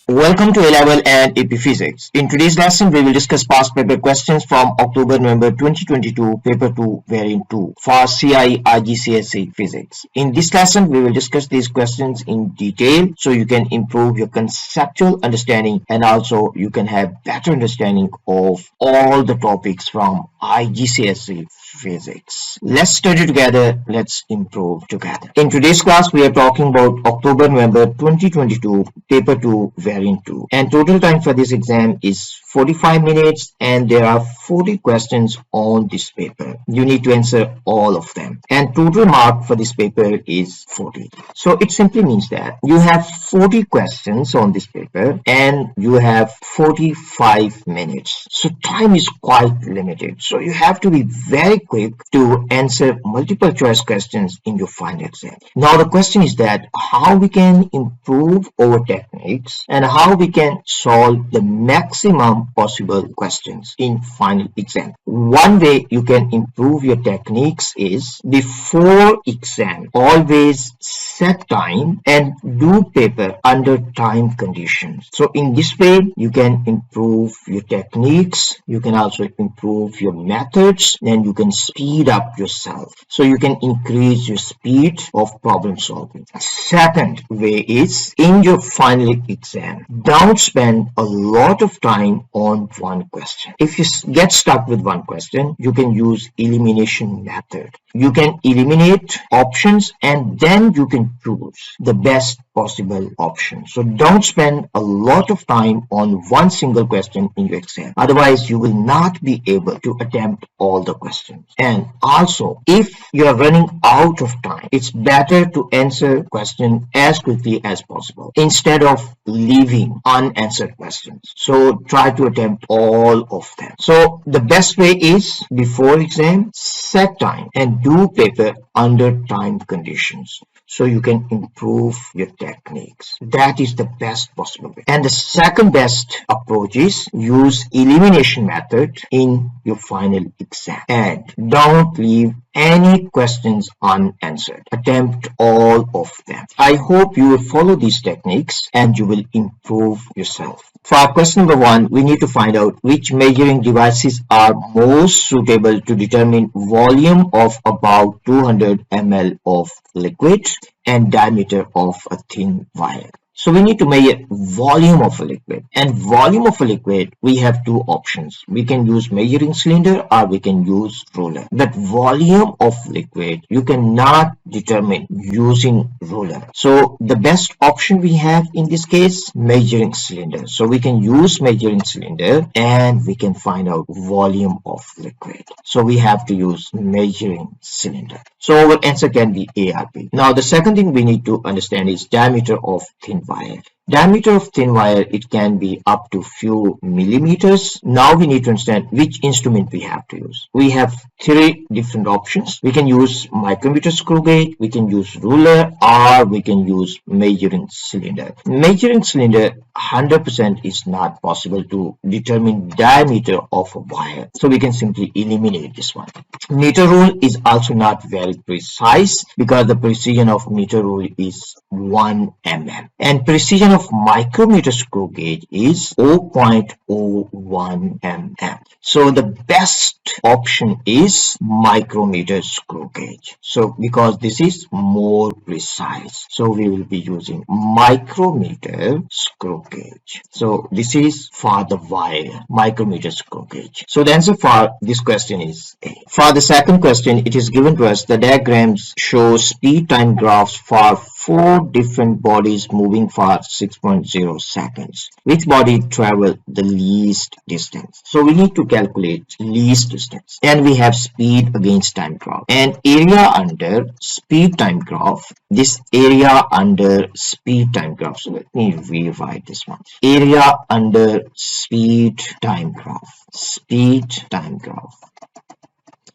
Welcome to A-Level and AP Physics. In today's lesson, we will discuss past paper questions from October-November 2022, Paper 2, Variant 2 for CIE IGCSE Physics. In this lesson, we will discuss these questions in detail so you can improve your conceptual understanding and also you can have better understanding of all the topics from IGCSE Physics. Let's study together. Let's improve together. In today's class, we are talking about October-November 2022, Paper 2, Variant 2. And total time for this exam is 45 minutes and there are 40 questions on this paper. You need to answer all of them. And total mark for this paper is 40. So it simply means that you have 40 questions on this paper and you have 45 minutes. So time is quite limited. So you have to be very quick to answer multiple choice questions in your final exam. Now the question is that how we can improve our techniques and how we can solve the maximum possible questions in final exam. One way you can improve your techniques is before exam always set time and do paper under time conditions. So in this way you can improve your techniques, you can also improve your methods, and you can speed up yourself. So you can increase your speed of problem solving. Second way is in your final exam, don't spend a lot of time on one question. If you get stuck with one question, you can use elimination method. You can eliminate options and then you can choose the best possible option. So don't spend a lot of time on one single question in your exam. Otherwise, you will not be able to attempt all the questions. And also, if you are running out of time, it's better to answer question as quickly as possible instead of leaving unanswered questions. So try to attempt all of them. So the best way is before exam, set time and do paper under time conditions so you can improve your techniques. That is the best possible way. And the second best approach is use elimination method in your final exam. And don't leave any questions unanswered. Attempt all of them. I hope you will follow these techniques and you will improve yourself. For question number 1, we need to find out which measuring devices are most suitable to determine volume of about 200 ml of liquid and diameter of a thin wire. So we need to measure volume of a liquid, and volume of a liquid we have two options. We can use measuring cylinder or we can use ruler. But volume of liquid you cannot determine using ruler. So the best option we have in this case, measuring cylinder. So we can use measuring cylinder and we can find out volume of liquid. So we have to use measuring cylinder. So our answer can be A or B. Now the second thing we need to understand is diameter of thin wire. Diameter of thin wire, it can be up to few millimeters. Now we need to understand which instrument we have to use. We have three different options. We can use micrometer screw gauge, we can use ruler, or we can use measuring cylinder. Measuring cylinder 100% is not possible to determine diameter of a wire. So we can simply eliminate this one. Meter rule is also not very precise because the precision of meter rule is 1 mm. And precision of micrometer screw gauge is 0.01 mm. So the best option is micrometer screw gauge. So because this is more precise, so we will be using micrometer screw gauge. So this is for the wire, micrometer screw gauge. So the answer for this question is A. For the second question, it is given to us the diagrams show speed time graphs for 4 different bodies moving for 6.0 seconds. Which body traveled the least distance? So we need to calculate least distance. And we have speed against time graph. And area under speed time graph. This area under speed time graph. So let me rewrite this one. Area under speed time graph. Speed time graph.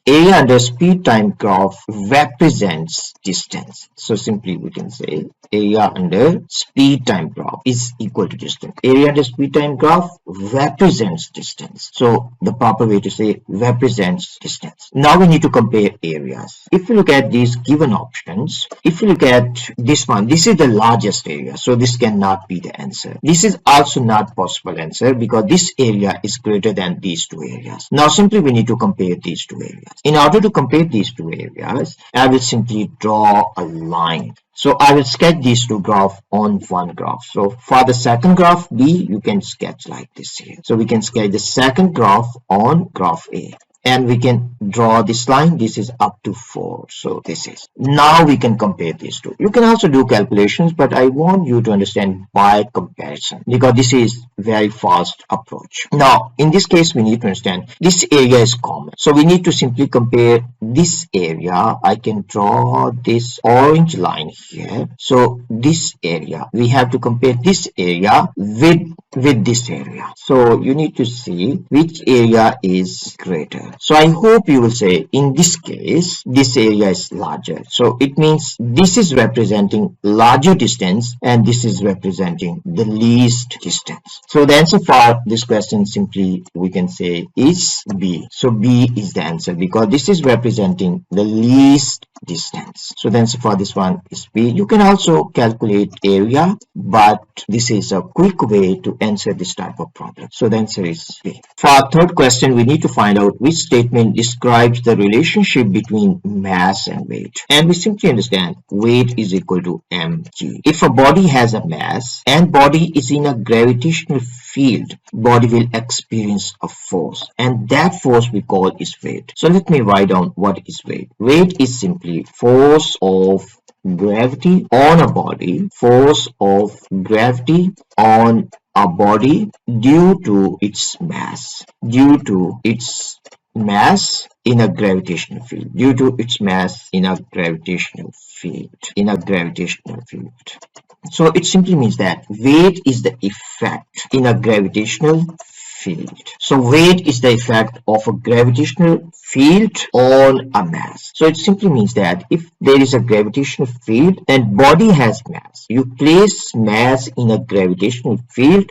area under speed time graph represents distance. So simply we can say area under speed time graph is equal to distance. Area under speed time graph represents distance. So the proper way to say represents distance. Now we need to compare areas. If you look at these given options, if you look at this one, this is the largest area. So this cannot be the answer. This is also not possible answer because this area is greater than these two areas. Now simply we need to compare these two areas. In order to compare these two areas, I will simply draw a line. So I will sketch these two graphs on one graph. So for the second graph B, you can sketch like this here. So we can sketch the second graph on graph A. And we can draw this line. This is up to 4. So this is. Now we can compare these two. You can also do calculations, but I want you to understand by comparison because this is very fast approach. Now, in this case, we need to understand this area is common. So we need to simply compare this area. I can draw this orange line here. So this area, we have to compare this area with this area. So you need to see which area is greater. So I hope you will say in this case, this area is larger. So it means this is representing larger distance and this is representing the least distance. So the answer for this question simply we can say is B. So B is the answer because this is representing the least distance. So the answer for this one is B. You can also calculate area, but this is a quick way to answer this type of problem. So the answer is B. For our third question, we need to find out which statement describes the relationship between mass and weight. And we simply understand weight is equal to mg. If a body has a mass and body is in a gravitational field, body will experience a force, and that force we call is weight. So let me write down what is weight. Weight is simply force of gravity on a body, force of gravity on a body due to its mass, due to its mass in a gravitational field, due to its mass in a gravitational field, in a gravitational field. So it simply means that weight is the effect in a gravitational field. So weight is the effect of a gravitational field on a mass. So it simply means that if there is a gravitational field and body has mass, you place mass in a gravitational field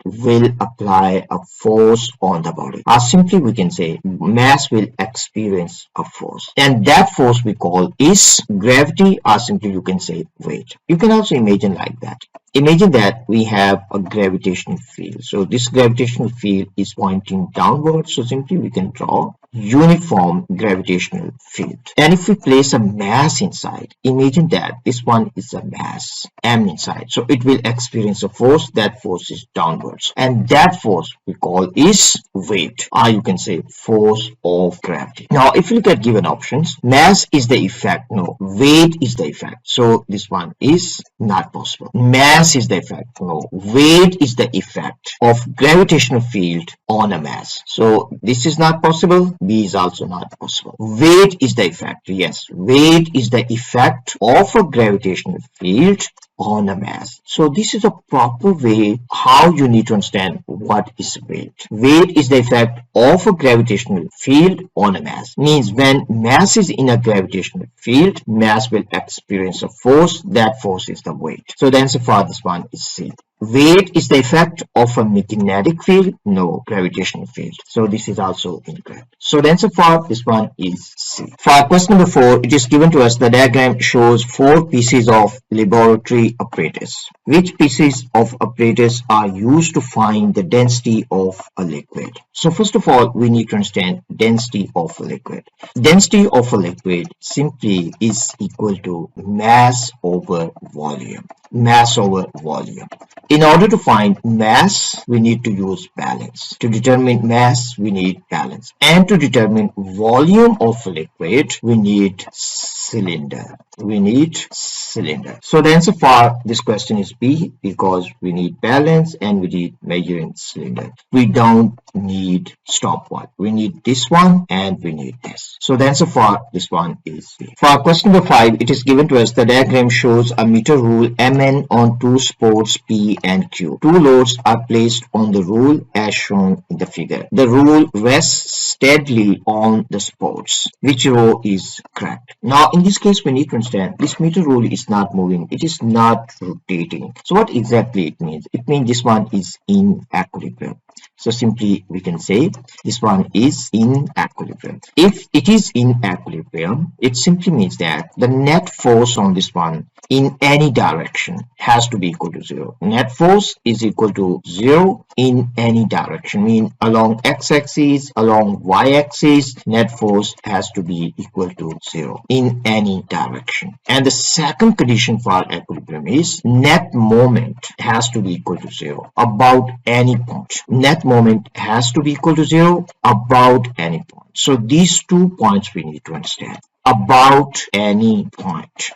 will apply a force on the body. Or simply we can say mass will experience a force, and that force we call is gravity, or simply you can say weight. You can also imagine like that. Imagine that we have a gravitational field. So this gravitational field is pointing downwards. So simply we can draw uniform gravitational field. And if we place a mass inside, imagine that this one is a mass m inside. So it will experience a force. That force is downwards. And that force we call is weight. Or you can say force of gravity. Now if you look at given options, mass is the effect. No, weight is the effect. So this one is not possible. Mass is the effect. No, weight is the effect of gravitational field on a mass. So this is not possible. B is also not possible. Weight is the effect. Yes, weight is the effect of a gravitational field on a mass. So this is a proper way how you need to understand what is weight. Weight is the effect of a gravitational field on a mass. Means when mass is in a gravitational field, mass will experience a force. That force is the weight. So the answer for this one is C. Weight is the effect of a magnetic field, no gravitational field. So this is also incorrect. So the answer for this one is C. For question number 4, it is given to us the diagram shows 4 pieces of laboratory apparatus. Which pieces of apparatus are used to find the density of a liquid? So first of all, we need to understand density of a liquid. Density of a liquid simply is equal to mass over volume. Mass over volume. In order to find mass, we need to use balance. To determine mass, we need balance. And to determine volume of a liquid, we need cylinder. We need cylinder. cylinder. So the answer for this question is B, because we need balance and we need measuring cylinder. We don't need stopwatch. We need this one and we need this. So the answer for this one is B. For question number 5, it is given to us the diagram shows a meter rule MN on two supports P and Q. Two loads are placed on the rule as shown in the figure. The rule rests steadily on the supports. Which row is correct? Now in this case we need to understand this meter rule is not moving, it is not rotating. So what exactly it means? It means this one is in equilibrium. So simply we can say this one is in equilibrium. If it is in equilibrium, it simply means that the net force on this one in any direction has to be equal to 0. Net force is equal to 0 in any direction, mean along x-axis, along y-axis, net force has to be equal to 0 in any direction. And the second condition for equilibrium is net moment has to be equal to 0 about any point. Net moment has to be equal to 0 about any point. So these 2 points we need to understand. About any point.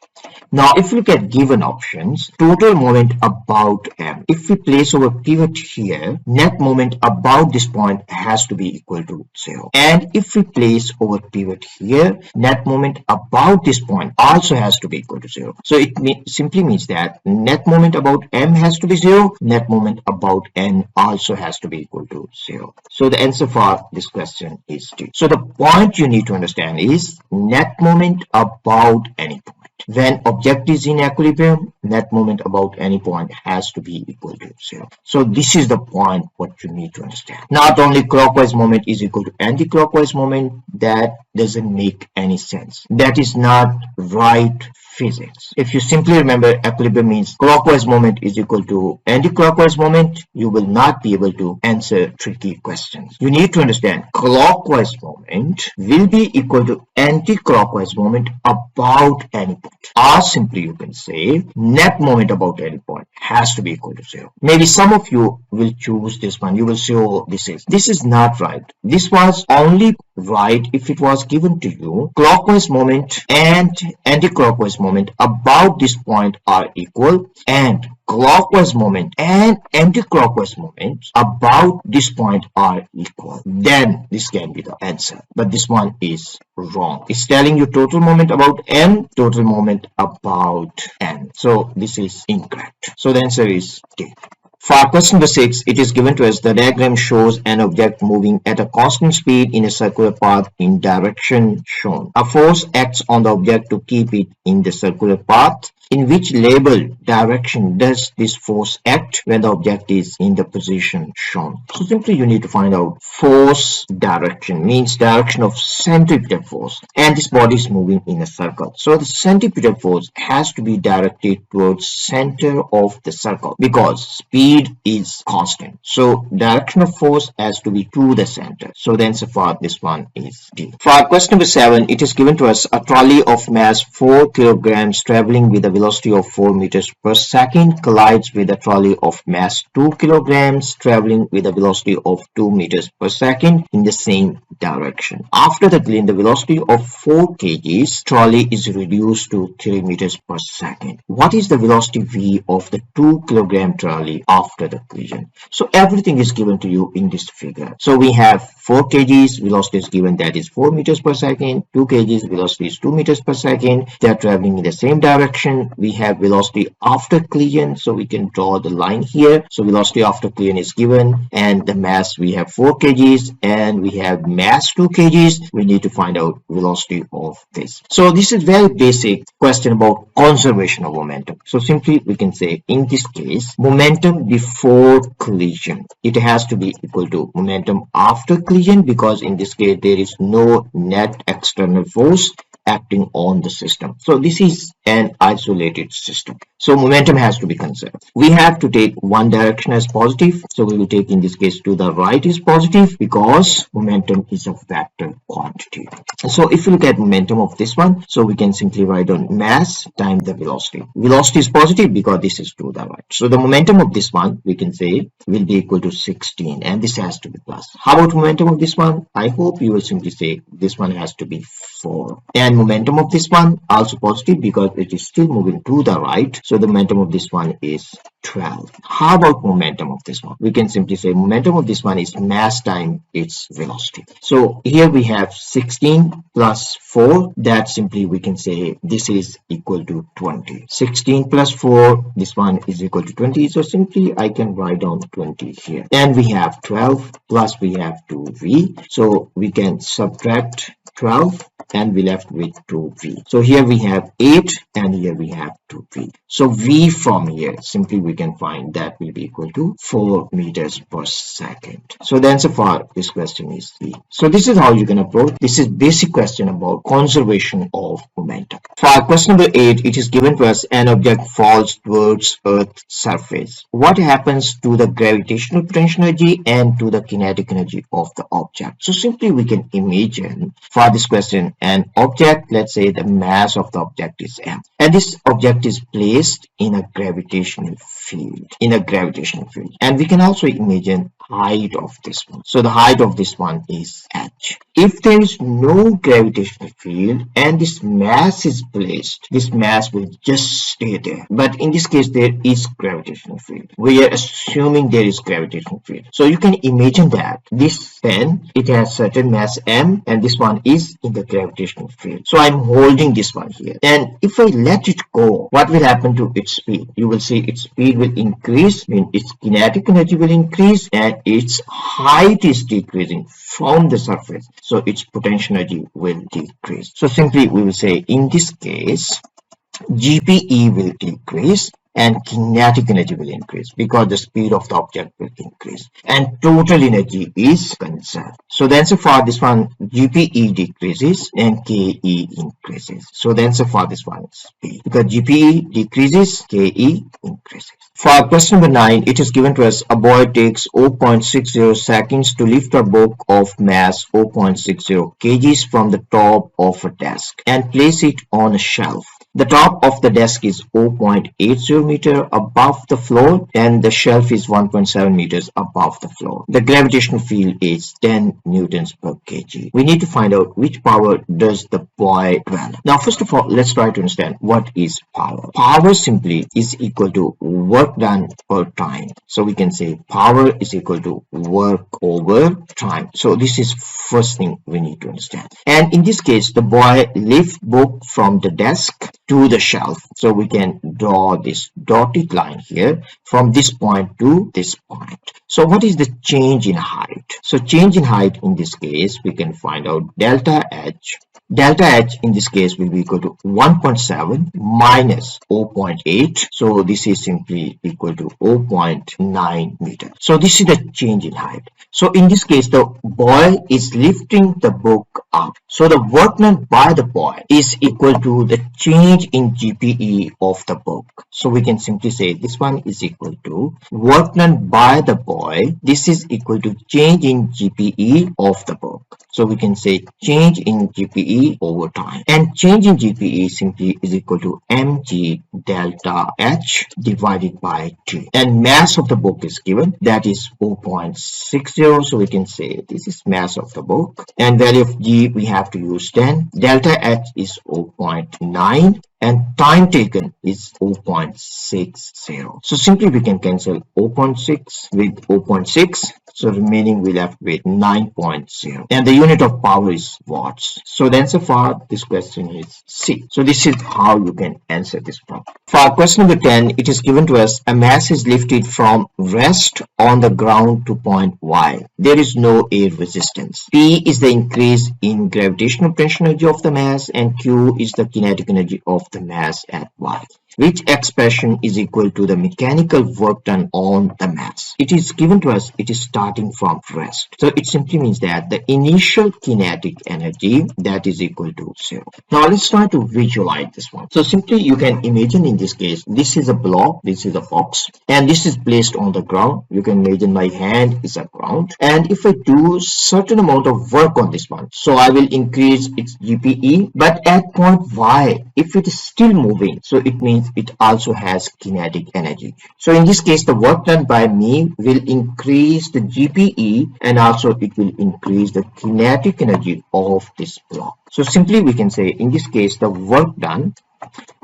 Now if we look at given options, total moment about M. If we place our pivot here, net moment about this point has to be equal to 0. And if we place our pivot here, net moment about this point also has to be equal to 0. So it simply means that net moment about M has to be 0, net moment about N also has to be equal to 0. So the answer for this question is D. So the point you need to understand is net moment about any point. When object is in equilibrium, net moment about any point has to be equal to 0. So this is the point what you need to understand. Not only clockwise moment is equal to anti-clockwise moment, that doesn't make any sense. That is not right physics. If you simply remember equilibrium means clockwise moment is equal to anti-clockwise moment, you will not be able to answer tricky questions. You need to understand clockwise moment will be equal to anti-clockwise moment about any point. Or simply you can say net moment about any point has to be equal to 0. Maybe some of you will choose this one. You will say, oh, this is not right. This was only right if it was given to you clockwise moment and anti-clockwise moment about this point are equal, and clockwise moment and anti-clockwise moments about this point are equal. Then this can be the answer. But this one is wrong. It's telling you total moment about M, total moment about N. So this is incorrect. So the answer is D. For question number 6, it is given to us the diagram shows an object moving at a constant speed in a circular path in direction shown. A force acts on the object to keep it in the circular path. In which labeled direction does this force act when the object is in the position shown? So simply you need to find out force direction, means direction of centripetal force, and this body is moving in a circle. So the centripetal force has to be directed towards center of the circle because speed is constant. So direction of force has to be to the center. So the answer for this one is D. For question number 7, it is given to us a trolley of mass 4 kilograms traveling with a velocity of 4 meters per second collides with a trolley of mass 2 kilograms traveling with a velocity of 2 meters per second in the same direction. After the collision, the velocity of 4 kgs trolley is reduced to 3 meters per second. What is the velocity v of the 2 kilogram trolley after the collision? So everything is given to you in this figure. So we have 4 kgs velocity is given, that is 4 meters per second. 2 kgs velocity is 2 meters per second. They are traveling in the same direction. We have velocity after collision, so we can draw the line here. So velocity after collision is given, and the mass we have 4 kgs and we have mass 2 kgs. We need to find out velocity of this. So this is very basic question about conservation of momentum. So simply we can say in this case momentum before collision, it has to be equal to momentum after collision, because in this case there is no net external force acting on the system. So this is an isolated system. So momentum has to be conserved. We have to take one direction as positive. So we will take in this case to the right is positive because momentum is a vector quantity. So if you look at momentum of this one, so we can simply write on mass times the velocity. Velocity is positive because this is to the right. So the momentum of this one we can say will be equal to 16, and this has to be plus. How about momentum of this one? I hope you will simply say this one has to be 4. And momentum of this one also positive because it is still moving to the right. So the momentum of this one is 12. How about momentum of this one? We can simply say momentum of this one is mass times its velocity. So here we have 16 plus 4. That simply we can say this is equal to 20. 16 plus 4, this one is equal to 20. So simply I can write down 20 here. And we have 12 plus we have 2v. So we can subtract 12 and we left with 2v. So here we have 8 and here we have 2v. So v from here, simply we can find that will be equal to 4 meters per second. So the answer for this question is V. So this is how you can approach. This is basic question about conservation of momentum. For question number 8, it is given to us an object falls towards Earth's surface. What happens to the gravitational potential energy and to the kinetic energy of the object? So simply we can imagine for this question an object, let's say the mass of the object is m, and this object is placed in a gravitational field, and we can also imagine height of this one. So the height of this one is h. If there is no gravitational field and this mass is placed, this mass will just stay there. But in this case there is gravitational field. We are assuming there is gravitational field. So you can imagine that this pen, it has certain mass m and this one is in the gravitational field. So I'm holding this one here, and if I let it go, what will happen to its speed? You will see its speed will increase, mean its kinetic energy will increase, and its height is decreasing from the surface, so its potential energy will decrease. So simply we will say in this case GPE will decrease and kinetic energy will increase because the speed of the object will increase and total energy is conserved. So the answer for this one, GPE decreases and KE increases. So the answer for this one is B, because GPE decreases, KE increases. For question number 9, it is given to us a boy takes 0.60 seconds to lift a book of mass 0.60 kgs from the top of a desk and place it on a shelf. The top of the desk is 0.80 meter above the floor and the shelf is 1.7 meters above the floor. The gravitational field is 10 newtons per kg. We need to find out which power does the boy develop. Now first of all, let's try to understand what is power. Power simply is equal to work done per time. So we can say power is equal to work over time. So this is first thing we need to understand. And in this case, the boy lifts book from the desk to the shelf. So we can draw this dotted line here from this point to this point. So what is the change in height? So change in height in this case, we can find out delta H. Delta H in this case will be equal to 1.7 minus 0.8. So this is simply equal to 0.9 meter. So this is the change in height. So in this case, the boy is lifting the book up. So the work done by the boy is equal to the change in GPE of the book. So we can simply say this one is equal to work done by the boy. This is equal to change in GPE of the book. So we can say change in GPE over time, and change in GPE simply is equal to mg delta H divided by T, and mass of the book is given, that is 0.60. So we can say this is mass of the book, and value of G we have to use 10. Delta H is 0.9 and time taken is 0.60. So simply we can cancel 0.6 with 0.6. So remaining we left with 9.0, and the unit of power is watts. So the answer for this question is C. So this is how you can answer this problem. For question number 10, it is given to us a mass is lifted from rest on the ground to point Y. There is no air resistance. P is the increase in gravitational potential energy of the mass, and Q is the kinetic energy of the mass at Y. Which expression is equal to the mechanical work done on the mass? It is given to us, it is starting from rest. So it simply means that the initial kinetic energy, that is equal to 0. Now let's try to visualize this one. So simply you can imagine in this case, this is a block, this is a box, and this is placed on the ground. You can imagine my hand is a ground, and if I do certain amount of work on this one, so I will increase its GPE, but at point Y, if it is still moving, so it means it also has kinetic energy. So in this case, the work done by me will increase the GPE, and also it will increase the kinetic energy of this block. So simply we can say in this case, the work done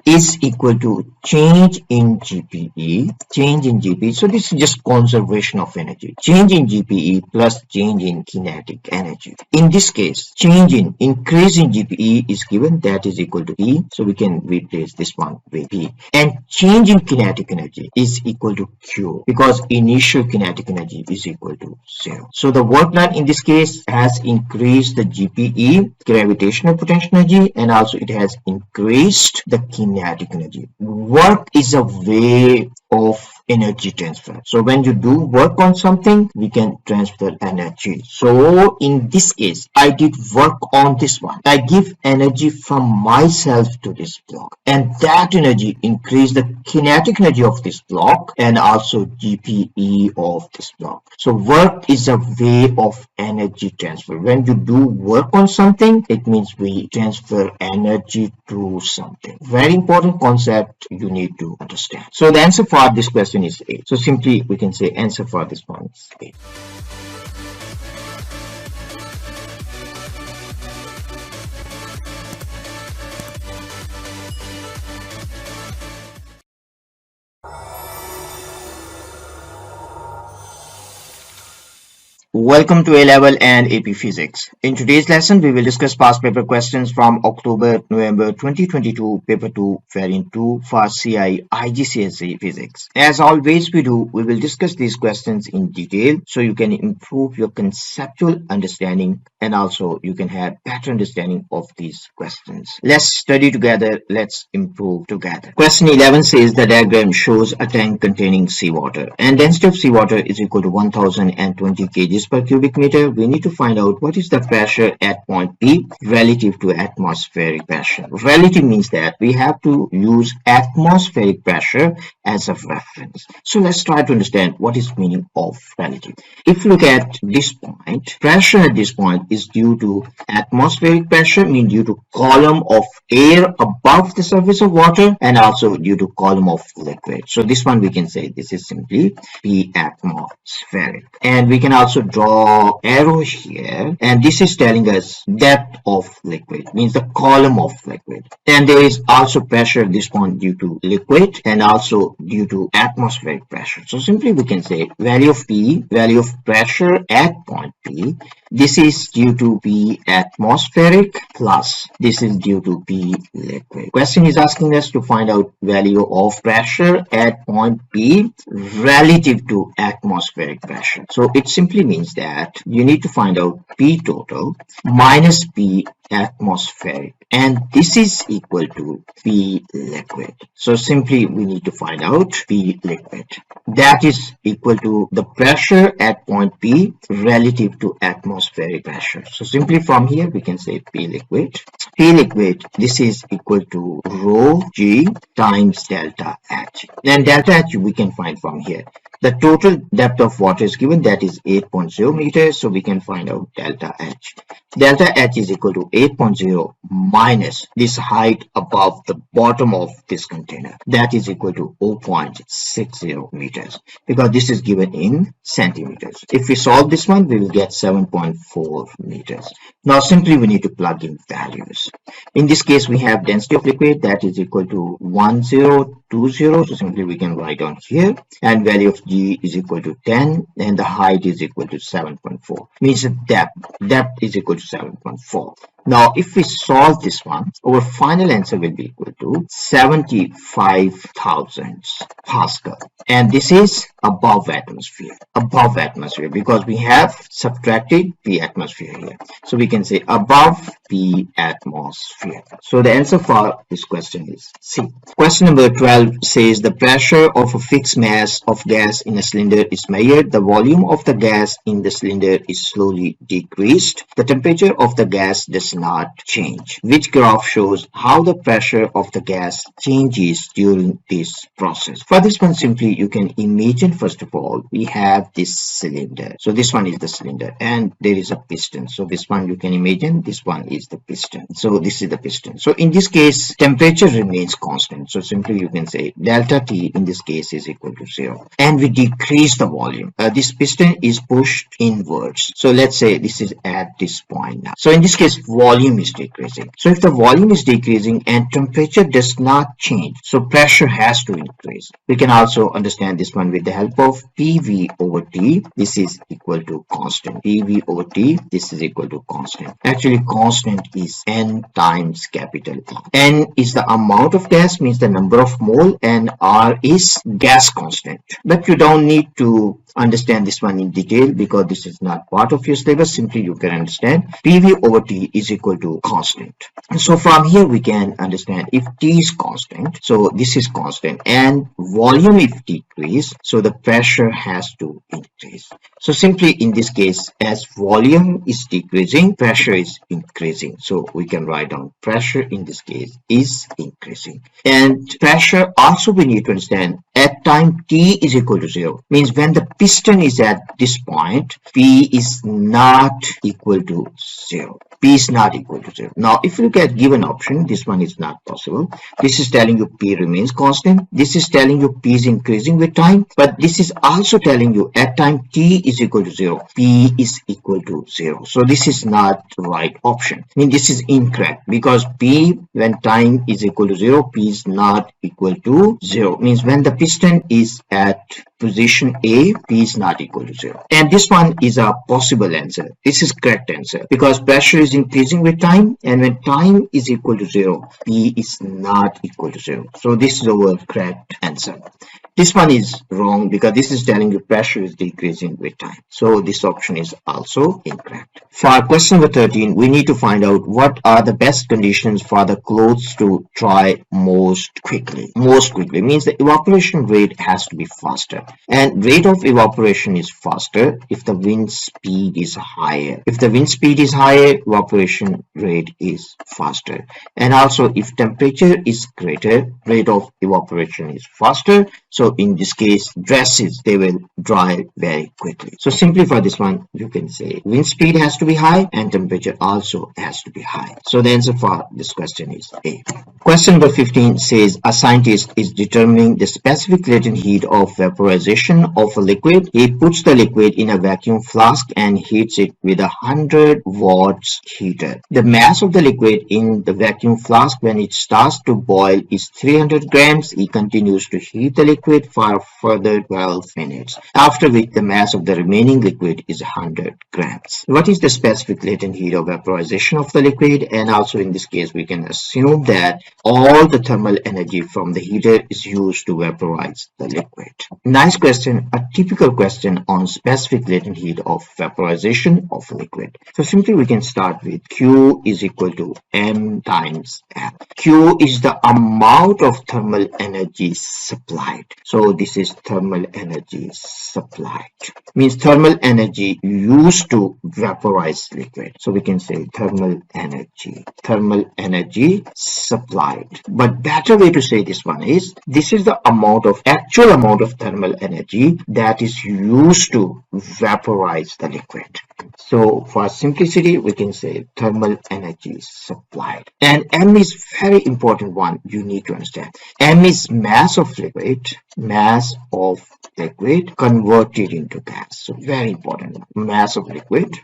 is equal to change in GPE. So this is just conservation of energy. Change in GPE plus change in kinetic energy. In this case, increase in GPE is given, that is equal to E. So we can replace this one with P. And change in kinetic energy is equal to Q, because initial kinetic energy is equal to 0. So the work done in this case has increased the GPE, gravitational potential energy, and also it has increased the kinetic energy. Work is a way of energy transfer. So when you do work on something, we can transfer energy. So in this case, I did work on this one. I give energy from myself to this block, and that energy increased the kinetic energy of this block and also GPE of this block. So work is a way of energy transfer. When you do work on something, it means we transfer energy to something. Very important concept you need to understand. So the answer for this question is A. So simply we can say answer for this one is A. Welcome to A-Level and AP Physics. In today's lesson, we will discuss past paper questions from October-November 2022, Paper 2, Variant 2 for CIE IGCSE Physics. As always we do, we will discuss these questions in detail so you can improve your conceptual understanding and also you can have better understanding of these questions. Let's study together, let's improve together. Question 11 says the diagram shows a tank containing seawater and density of seawater is equal to 1020 kg per cubic meter. We need to find out what is the pressure at point P relative to atmospheric pressure. Relative means that we have to use atmospheric pressure as a reference. So let's try to understand what is meaning of relative. If you look at this point, pressure at this point is due to atmospheric pressure, means due to column of air above the surface of water and also due to column of liquid. So this one we can say this is simply P atmospheric. And we can also draw arrow here, and this is telling us depth of liquid, means the column of liquid. And there is also pressure at this point due to liquid and also due to atmospheric pressure. So simply we can say value of P, value of pressure at point P, this is due to P atmospheric plus this is due to P liquid. Question is asking us to find out value of pressure at point P relative to atmospheric pressure. So it simply means that you need to find out P total minus P atmospheric, and this is equal to P liquid. So simply we need to find out P liquid, that is equal to the pressure at point P relative to atmospheric pressure. So simply from here we can say P liquid, this is equal to rho G times delta H. Then delta H we can find from here. The total depth of water is given, that is 8.0 meters. So we can find out delta H. Delta H is equal to 8.0 minus this height above the bottom of this container. That is equal to 0.60 meters, because this is given in centimeters. If we solve this one, we will get 7.4 meters. Now simply we need to plug in values. In this case, we have density of liquid, that is equal to 1020. So simply we can write on here, and value of G is equal to 10 and the height is equal to 7.4, means the depth is equal to 7.4. Now if we solve this one, our final answer will be equal to 75,000 Pascal, and this is above atmosphere, because we have subtracted P atmosphere here. So we can say above P atmosphere. So the answer for this question is C. Question number 12 says the pressure of a fixed mass of gas in a cylinder is measured. The volume of the gas in the cylinder is slowly decreased. The temperature of the gas does not change. Which graph shows how the pressure of the gas changes during this process? For this one, simply you can imagine, first of all, we have this cylinder. So this one is the cylinder and there is a piston. So this one you can imagine, this one is the piston. So this is the piston. So in this case, temperature remains constant. So simply you can say delta T in this case is equal to 0. And we decrease the volume. This piston is pushed inwards. So let's say this is at this point now. So in this case, volume is decreasing. So if the volume is decreasing and temperature does not change, so pressure has to increase. We can also understand this one with the help of PV over T. This is equal to constant. PV over T, this is equal to constant. Actually, constant is N times capital R. N is the amount of gas, means the number of mole, and R is gas constant. But you don't need to understand this one in detail because this is not part of your syllabus. Simply you can understand PV over T is equal to constant. So from here we can understand if T is constant, so this is constant, and volume if decrease, so the pressure has to increase. So simply in this case, as volume is decreasing, pressure is increasing. So we can write down pressure in this case is increasing. And pressure also we need to understand at time T is equal to 0, means when the piston is at this point, P is not equal to 0. P is not equal to 0. Now, if you look at given option, this one is not possible. This is telling you P remains constant. This is telling you P is increasing with time. But this is also telling you at time T is equal to 0, P is equal to 0. So this is not the right option. I mean, this is incorrect because P when time is equal to 0, P is not equal to 0. Means when the piston is at position A, P is not equal to 0. And this one is a possible answer. This is correct answer because pressure is increasing with time, and when time is equal to 0, P is not equal to 0. So this is our correct answer. This one is wrong because this is telling you pressure is decreasing with time. So this option is also incorrect. For question number 13, we need to find out what are the best conditions for the clothes to dry most quickly. Most quickly means the evaporation rate has to be faster. And rate of evaporation is faster if the wind speed is higher. If the wind speed is higher, evaporation rate is faster. And also if temperature is greater, rate of evaporation is faster. So in this case, dresses, they will dry very quickly. So simply for this one, you can say wind speed has to be high and temperature also has to be high. So the answer for this question is A. Question number 15 says a scientist is determining the specific latent heat of vaporization of a liquid. He puts the liquid in a vacuum flask and heats it with a 100 watts heater. The mass of the liquid in the vacuum flask when it starts to boil is 300 grams. He continues to heat the liquid for a further 12 minutes, after which the mass of the remaining liquid is 100 grams. What is the specific latent heat of vaporization of the liquid? And also in this case, we can assume that all the thermal energy from the heater is used to vaporize the liquid. Nice question, a typical question on specific latent heat of vaporization of a liquid. So simply we can start with Q is equal to M times L. Q is the amount of thermal energy supplied. So this is thermal energy supplied. Means thermal energy used to vaporize liquid. So we can say thermal energy supplied. But better way to say this one is, this is the actual amount of thermal energy that is used to vaporize the liquid. So for simplicity, we can say thermal energy supplied. And M is very important one you need to understand. M is mass of liquid converted into gas. So very important, mass of liquid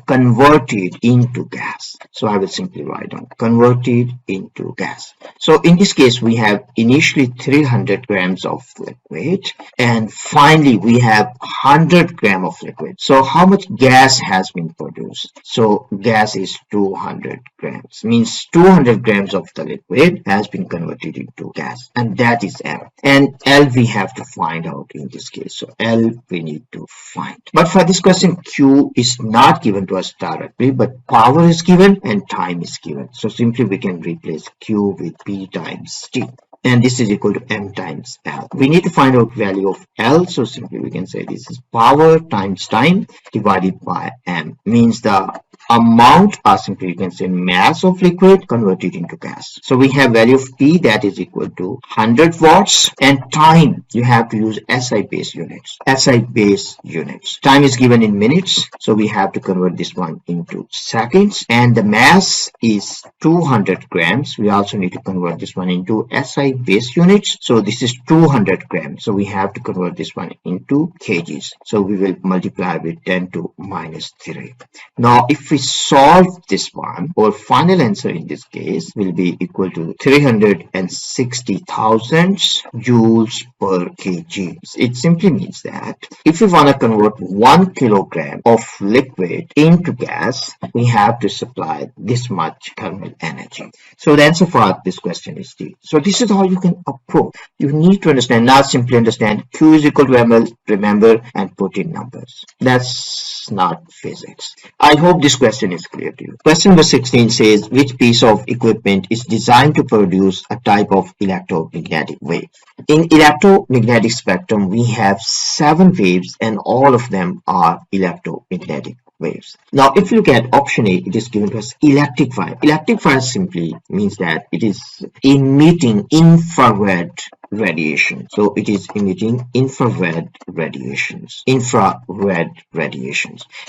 converted into gas. So I will simply write down converted into gas. So in this case, we have initially 300 grams of liquid and finally we have 100 grams of liquid. So how much gas has been produced? So gas is 200 grams, means 200 grams of the liquid has been converted into gas, and that is M. And L we have to find out in this case. So L we need to find. But for this question, Q is not given to us directly, but power is given and time is given. So simply we can replace Q with P times T. And this is equal to M times L. We need to find out value of L. So simply we can say this is power times time divided by M. Means the amount, or simply you can say mass of liquid converted into gas. So we have value of P that is equal to 100 watts, and time you have to use SI base units. SI base units. Time is given in minutes, so we have to convert this one into seconds, and the mass is 200 grams. We also need to convert this one into SI base units. So this is 200 grams. So we have to convert this one into kgs. So we will multiply with 10 to minus 3. Now if we solve this one, our final answer in this case will be equal to 360,000 joules per kg. It simply means that if we want to convert 1 kilogram of liquid into gas, we have to supply this much thermal energy. So the answer for this question is D. So this is how you can approach. You need to understand, not simply understand Q is equal to ml, remember, and put in numbers. That's not physics. I hope this question is clear to you. Question number 16 says, which piece of equipment is designed to produce a type of electromagnetic wave? In electromagnetic spectrum, we have 7 waves and all of them are electromagnetic waves. Now, if you look at option A, it is given to us electric fire. Electric fire simply means that it is emitting infrared radiation. So it is emitting infrared radiations.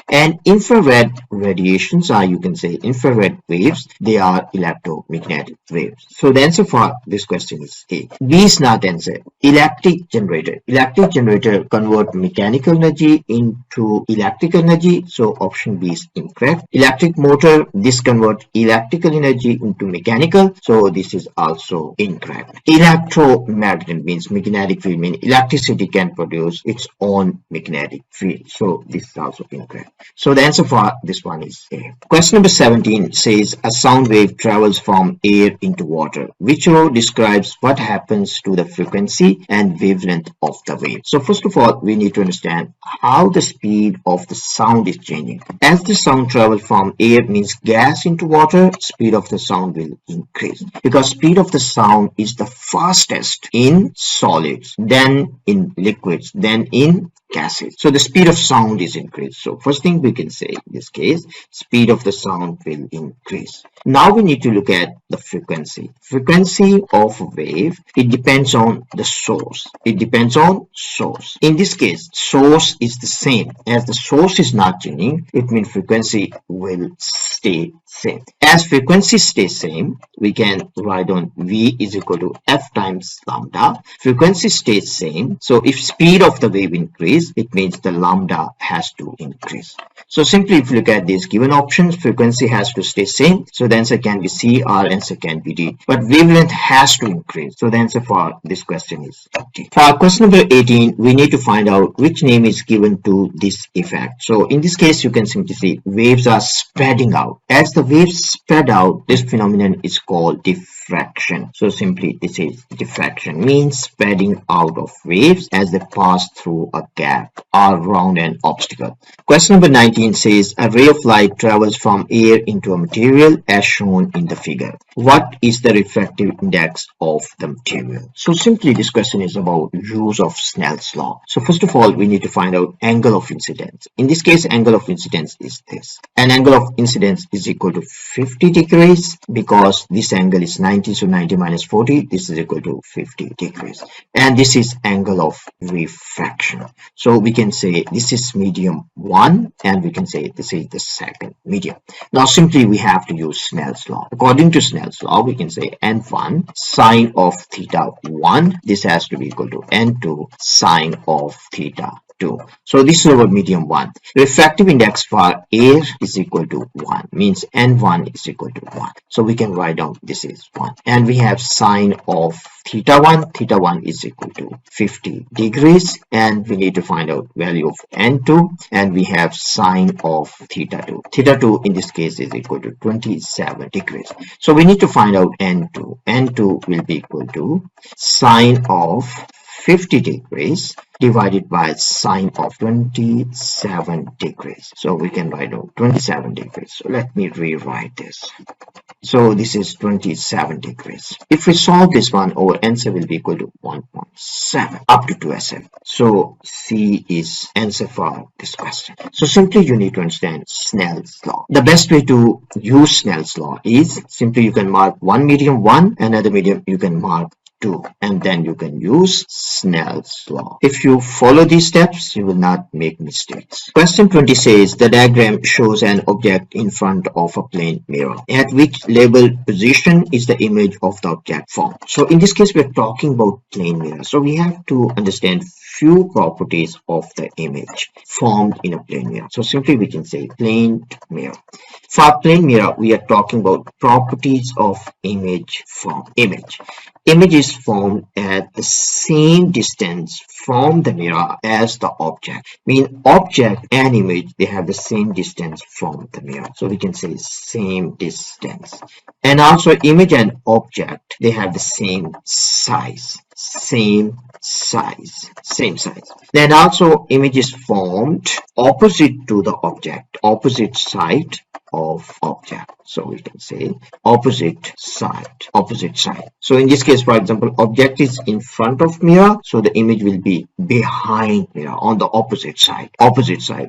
And infrared radiations are, you can say, infrared waves. They are electromagnetic waves. So the answer for this question is A. B is not answer. Electric generator. Electric generator convert mechanical energy into electrical energy. So option B is incorrect. Electric motor, this convert electrical energy into mechanical. So this is also incorrect. Electromagnetic means magnetic field, means electricity can produce its own magnetic field. So this is also incorrect. So the answer for this one is A. Question number 17 says a sound wave travels from air into water. Which row describes what happens to the frequency and wavelength of the wave? So first of all, we need to understand how the speed of the sound is changing. As the sound travels from air, means gas, into water, speed of the sound will increase, because speed of the sound is the fastest in solids, then in liquids, then in gases. So the speed of sound is increased. So first thing we can say in this case, speed of the sound will increase. Now we need to look at the frequency. Frequency of a wave, it depends on the source. In this case, source is the same. As the source is not changing, it means frequency will stay same. As frequency stays same, we can write on V is equal to F times lambda. Frequency stays same. So if speed of the wave increase, it means the lambda has to increase. So simply if you look at these given options, frequency has to stay same. So the answer can be C, or answer can be D. But wavelength has to increase. So the answer for this question is D. For question number 18, we need to find out which name is given to this effect. So in this case, you can simply see waves are spreading out. As the waves spread out, this phenomenon is called diffraction. So simply this is diffraction, means spreading out of waves as they pass through a gap or around an obstacle. Question number 19 says a ray of light travels from air into a material as shown in the figure. What is the refractive index of the material? So simply this question is about use of Snell's law. So first of all, we need to find out angle of incidence. In this case, angle of incidence is this. An angle of incidence is equal to 50 degrees because this angle is 90, so 90 minus 40, this is equal to 50 degrees. And this is angle of refraction. So we can say this is medium 1 and we can say this is the second medium. Now simply we have to use Snell's law. According to Snell's law, we can say N1 sine of theta 1, this has to be equal to N2 sine of theta 2. So this is our medium 1. Refractive index for air is equal to 1, means N1 is equal to 1. So we can write down this is 1. And we have sine of theta 1 is equal to 50 degrees, and we need to find out value of N2, and we have sine of theta 2. Theta 2 in this case is equal to 27 degrees. So we need to find out N2. N2 will be equal to sine of 50 degrees divided by sine of 27 degrees. So we can write out 27 degrees. So let me rewrite this. So this is 27 degrees. If we solve this one, our answer will be equal to 1.7 up to 2SF. So C is answer for this question. So simply you need to understand Snell's law. The best way to use Snell's law is simply you can mark one medium 1, another medium you can mark 2, and then you can use Snell's law. If you follow these steps, you will not make mistakes. Question 20 says the diagram shows an object in front of a plane mirror. At which labeled position is the image of the object formed? So in this case, we're talking about plane mirror. So we have to understand few properties of the image formed in a plane mirror. So simply we can say plane mirror. For plane mirror, we are talking about properties of image form. Image is formed at the same distance from the mirror as the object. Mean object and image, they have the same distance from the mirror. So we can say same distance. And also image and object, they have the same size. Same size. Then also image is formed opposite to the object, opposite side of object. So we can say opposite side. So in this case, for example, object is in front of mirror, so the image will be behind mirror on the opposite side,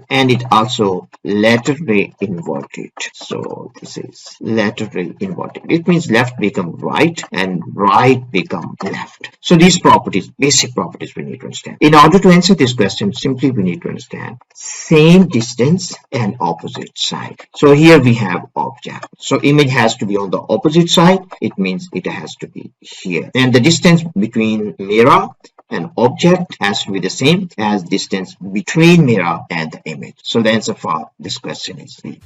and it also laterally inverted. So this is laterally inverted. It means left become right and right become left. So these properties, basic properties, we need to understand. In order to answer this question, simply we need to understand same distance and opposite side. So here we have object. So image has to be on the opposite side. It means it has to be here. And the distance between mirror and object has to be the same as distance between mirror and the image. So the answer for this question is B.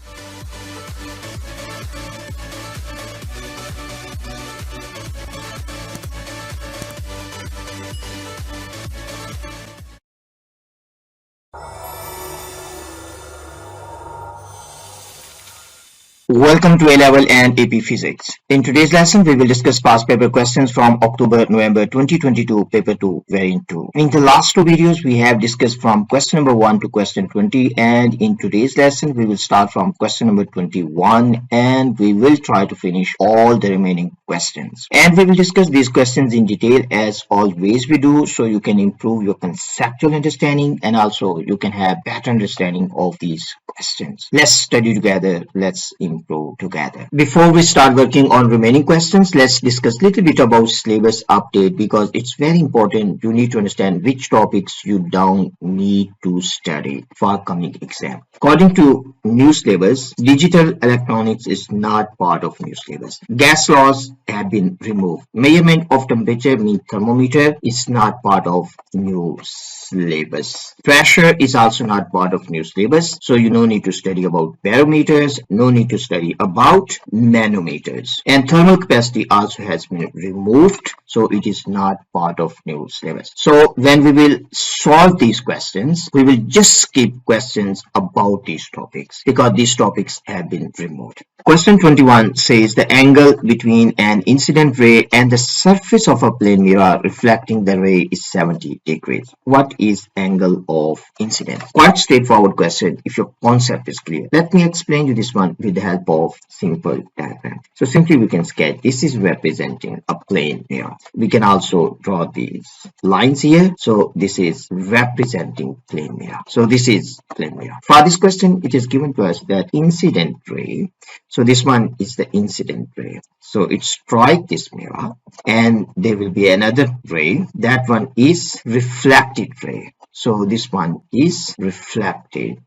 Welcome to A-Level and AP Physics. In today's lesson, we will discuss past paper questions from October-November 2022, Paper 2, Variant 2. In the last two videos, we have discussed from question number 1 to question 20, and in today's lesson, we will start from question number 21, and we will try to finish all the remaining questions. And we will discuss these questions in detail as always we do, so you can improve your conceptual understanding and also you can have better understanding of these questions. Let's study together. Let's improve together. Before we start working on remaining questions, let's discuss a little bit about syllabus update, because it's very important. You need to understand which topics you don't need to study for upcoming exam. According to new syllabus, digital electronics is not part of new syllabus. Gas laws have been removed. Measurement of temperature, mean thermometer, is not part of new syllabus. Pressure is also not part of new syllabus, so you no need to study about barometers, no need to study about manometers. And thermal capacity also has been removed, so it is not part of new syllabus. So when we will solve these questions, we will just skip questions about these topics because these topics have been removed. Question 21 says the angle between an incident ray and the surface of a plane mirror reflecting the ray is 70 degrees. What is angle of incidence? Quite straightforward question if your concept is clear. Let me explain you this one with the help of simple diagram. So simply we can sketch. This is representing a plane mirror. We can also draw these lines here. So this is representing plane mirror. So this is plane mirror. For this question, it is given to us that incident ray. So this one is the incident ray. So it strikes this mirror and there will be another ray. That one is reflected ray. So this one is reflected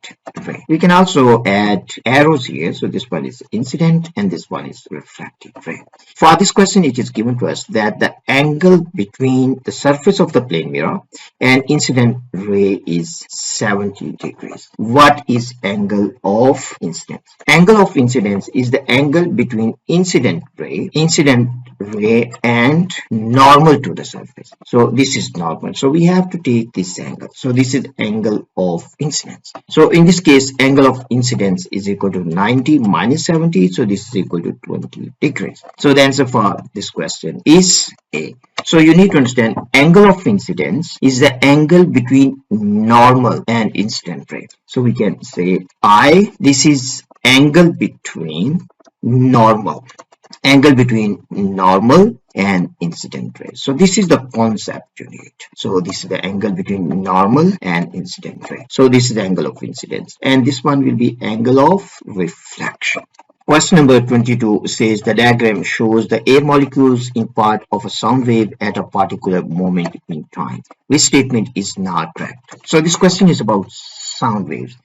ray. We can also add arrows here. So this one is incident and this one is reflected ray. For this question, it is given to us that the angle between the surface of the plane mirror and incident ray is 70 degrees. What is angle of incidence? Angle of incidence is the angle between incident ray and normal to the surface. So this is normal. So we have to take this angle. So this is angle of incidence. So in this case, angle of incidence is equal to 90 minus 70. So this is equal to 20 degrees. So the answer for this question is A. So you need to understand angle of incidence is the angle between normal and incident ray. So we can say I, this is angle between normal. Angle between normal and incident ray. So this is the concept you need. So this is the angle between normal and incident ray. So this is the angle of incidence. And this one will be angle of reflection. Question number 22 says the diagram shows the air molecules in part of a sound wave at a particular moment in time. Which statement is not correct? So this question is about sound waves.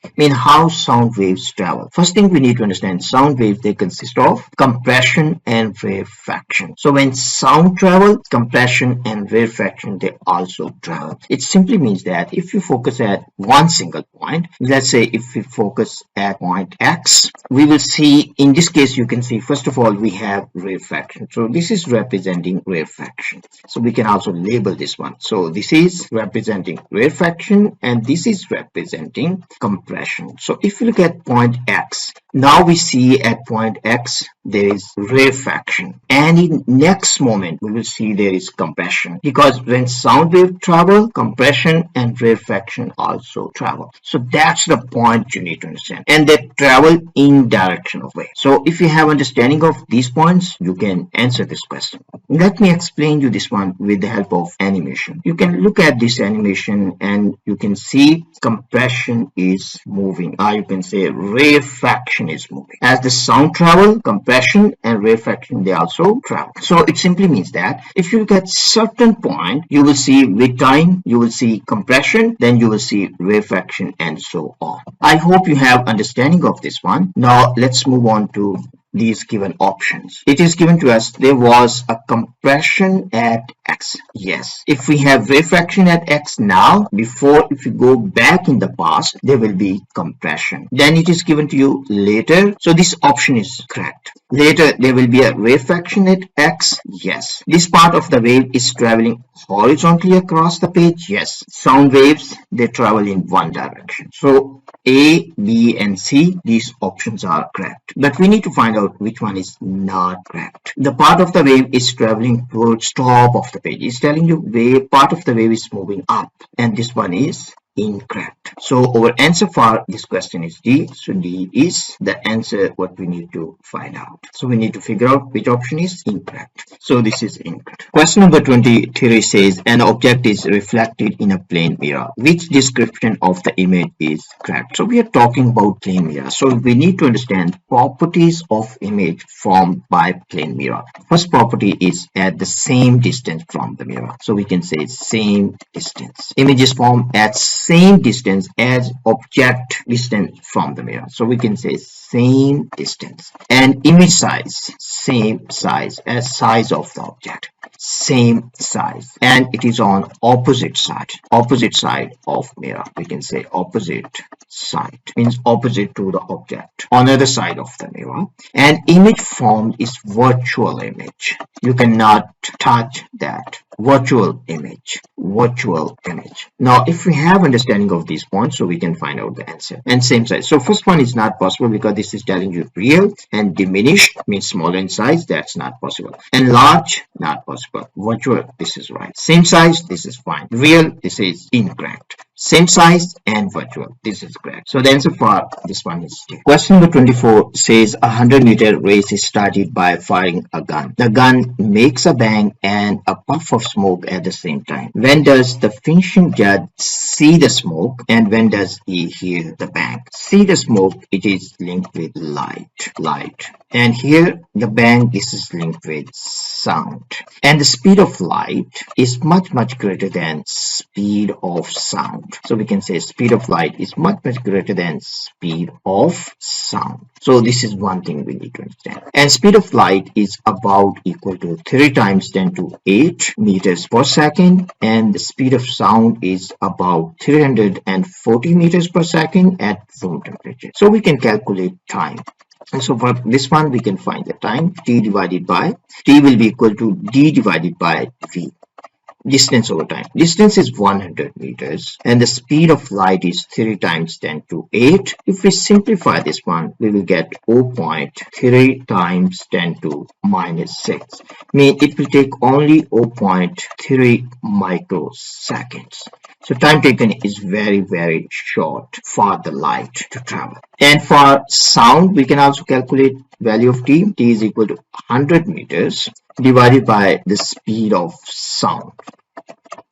How sound waves travel. First thing we need to understand, sound waves, they consist of compression and rarefaction. So when sound travels, compression and rarefaction, they also travel. It simply means that if you focus at one single point, let's say if we focus at point X, we will see, in this case, you can see, first of all, we have rarefaction. So this is representing rarefaction. So we can also label this one. So this is representing rarefaction and this is representing compression. So if you look at point X, now we see at point X there is rarefaction, and in next moment we will see there is compression, because when sound wave travel, compression and rarefaction also travel. So that's the point you need to understand, and they travel in direction of wave. So if you have understanding of these points, you can answer this question. Let me explain you this one with the help of animation. You can look at this animation and you can see compression is moving, or you can say rarefaction is moving. As the sound travel, compression and rarefaction, they also travel. So it simply means that if you look at certain point, you will see with time, you will see compression, then you will see rarefaction, and so on. I hope you have understanding of this one. Now let's move on to these given options. It is given to us there was a compression at X. Yes. If we have rarefaction at X now, before, if you go back in the past, there will be compression. Then it is given to you later. So this option is correct. Later there will be a rarefaction at X. Yes. This part of the wave is traveling horizontally across the page. Yes. Sound waves, they travel in one direction. So A, B, and C, these options are correct. But we need to find out which one is not correct. The part of the wave is traveling towards top of the page. It's telling you wave, part of the wave is moving up, and this one is incorrect. So our answer for this question is D. So D is the answer what we need to find out. So we need to figure out which option is incorrect. So this is incorrect. Question number 23 says an object is reflected in a plane mirror. Which description of the image is correct? So we are talking about plane mirror. So we need to understand properties of image formed by plane mirror. First property is at the same distance from the mirror. So we can say same distance. Image is formed at same distance as object distance from the mirror. So we can say same distance. And image size, same size as size of the object. Same size, and it is on opposite side of mirror. We can say opposite side, means opposite to the object, on other side of the mirror. And image formed is virtual image. You cannot touch that. Virtual image. Now if we have understanding of these points, so we can find out the answer. And same size. So first one is not possible because this is telling you real, and diminished means smaller in size. That's not possible. And large, not possible. Virtual, this is right. Same size, this is fine. Real, this is incorrect. Same size and virtual, this is correct. So the answer for this one is D. Question number 24 says a 100-meter race is started by firing a gun. The gun makes a bang and a puff of smoke at the same time. When does the finishing judge see the smoke, and when does he hear the bang? See the smoke, it is linked with light. And here the bang, this is linked with sound. And the speed of light is much greater than speed of sound. So we can say speed of light is much greater than speed of sound. So this is one thing we need to understand. And speed of light is about equal to 3 times 10 to 8 meters per second. And the speed of sound is about 340 meters per second at room temperature. So we can calculate time. And so for this one, we can find the time. T divided by T will be equal to D divided by V. Distance over time. Distance is 100 meters and the speed of light is 3 times 10 to 8. If we simplify this one, we will get 0.3 times 10 to minus 6. Mean it will take only 0.3 microseconds. So time taken is very short for the light to travel. And for sound, we can also calculate value of T. T is equal to 100 meters divided by the speed of sound.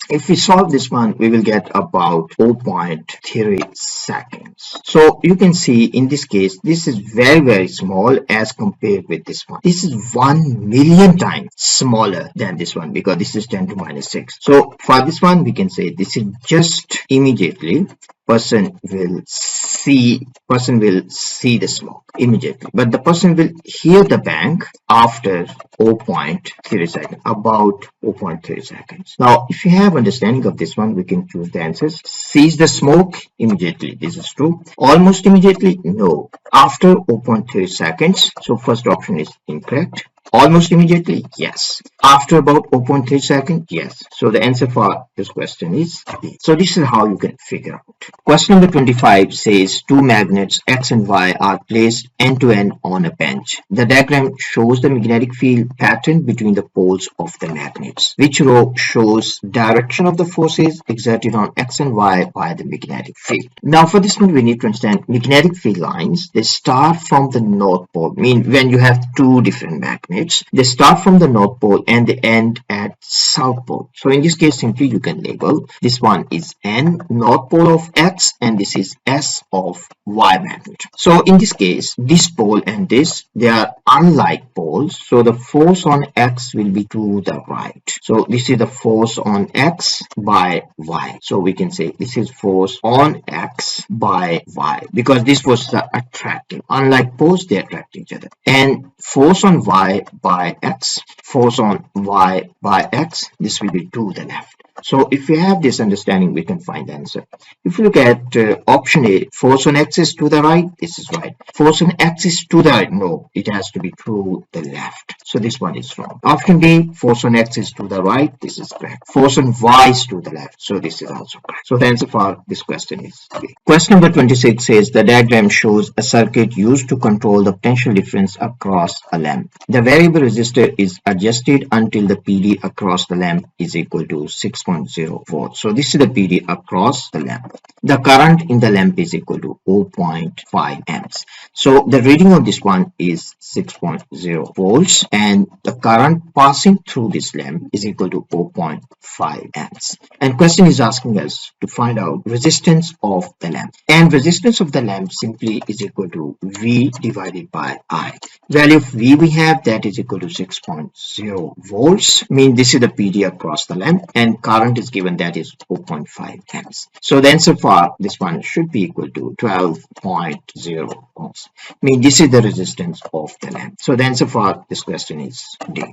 If we solve this one, we will get about 0.3 seconds. So you can see in this case, this is very small as compared with this one. This is 1 million times smaller than this one because this is 10 to minus 6. So for this one, we can say this is just immediately person will see the smoke immediately, but the person will hear the bang after 0.3 seconds, about 0.3 seconds. Now if you have understanding of this one, we can choose the answers. Sees the smoke immediately, this is true. Almost immediately, no. After 0.3 seconds, so first option is incorrect. Almost immediately, yes. After about 0.3 seconds, yes. So the answer for this question is B. So this is how you can figure out. Question number 25 says two magnets X and Y are placed end to end on a bench. The diagram shows the magnetic field pattern between the poles of the magnets. Which row shows direction of the forces exerted on X and Y by the magnetic field? Now for this one, we need to understand magnetic field lines. They start from the North Pole. Mean when you have two different magnets, they start from the North Pole and they end at South Pole. So in this case, simply you can label this one is N, North Pole of X, and this is S of Y magnet. So in this case, this pole and this, they are unlike poles. So the force on X will be to the right. So this is the force on X by Y. So we can say this is force on X by Y, because this was attractive. Unlike poles, they attract each other. And force on Y by X, force on Y by X, this will be to the left. So if we have this understanding, we can find the answer. If you look at option A, force on X is to the right, this is right. Force on X is to the right, no, it has to be to the left. So this one is wrong. Option B, force on X is to the right, this is correct. Force on Y is to the left, so this is also correct. So the answer for this question is B. Question number 26 says the diagram shows a circuit used to control the potential difference across a lamp. The variable resistor is adjusted until the PD across the lamp is equal to 6.0 volts. So this is the PD across the lamp. The current in the lamp is equal to 0.5 amps. So the reading of this one is 6.0 volts and the current passing through this lamp is equal to 0.5 amps. And question is asking us to find out resistance of the lamp. And resistance of the lamp simply is equal to V divided by I. Value of V we have, that is equal to 6.0 volts. Mean this is the PD across the lamp, and current is given, that is 0.5 amps. So the answer for this one should be equal to 12.0 ohms. Mean this is the resistance of the lamp. So the answer for this question is D.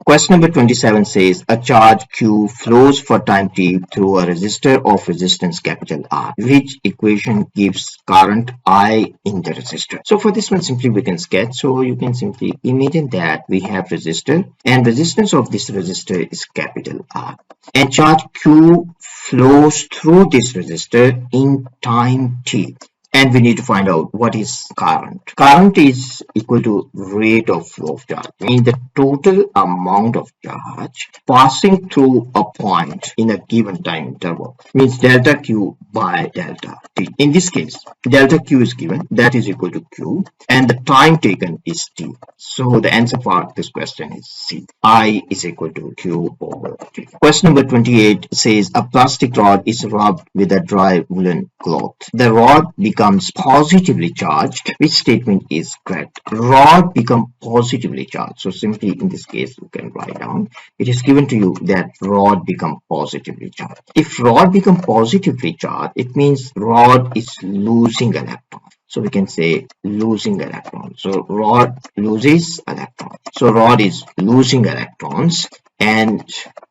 Question number 27 says a charge Q flows for time t through a resistor of resistance capital R. Which equation gives current I in the resistor? So for this one, simply we can sketch. So you can simply imagine that we have resistor and resistance of this resistor is capital R. And charge Q flows through this resistor in time t. And we need to find out what is current. Current is equal to rate of flow of charge, meaning the total amount of charge passing through a point in a given time interval, means delta Q by delta T. In this case, delta Q is given, that is equal to Q, and the time taken is T. So the answer for this question is C. I is equal to Q over T. Question number 28 says a plastic rod is rubbed with a dry woolen cloth. The rod becomes positively charged. Which statement is correct? Rod become positively charged. So simply in this case, you can write down. It is given to you that rod become positively charged. If rod become positively charged, it means rod is losing electrons. So we can say losing electrons. So rod loses electrons. So rod is losing electrons and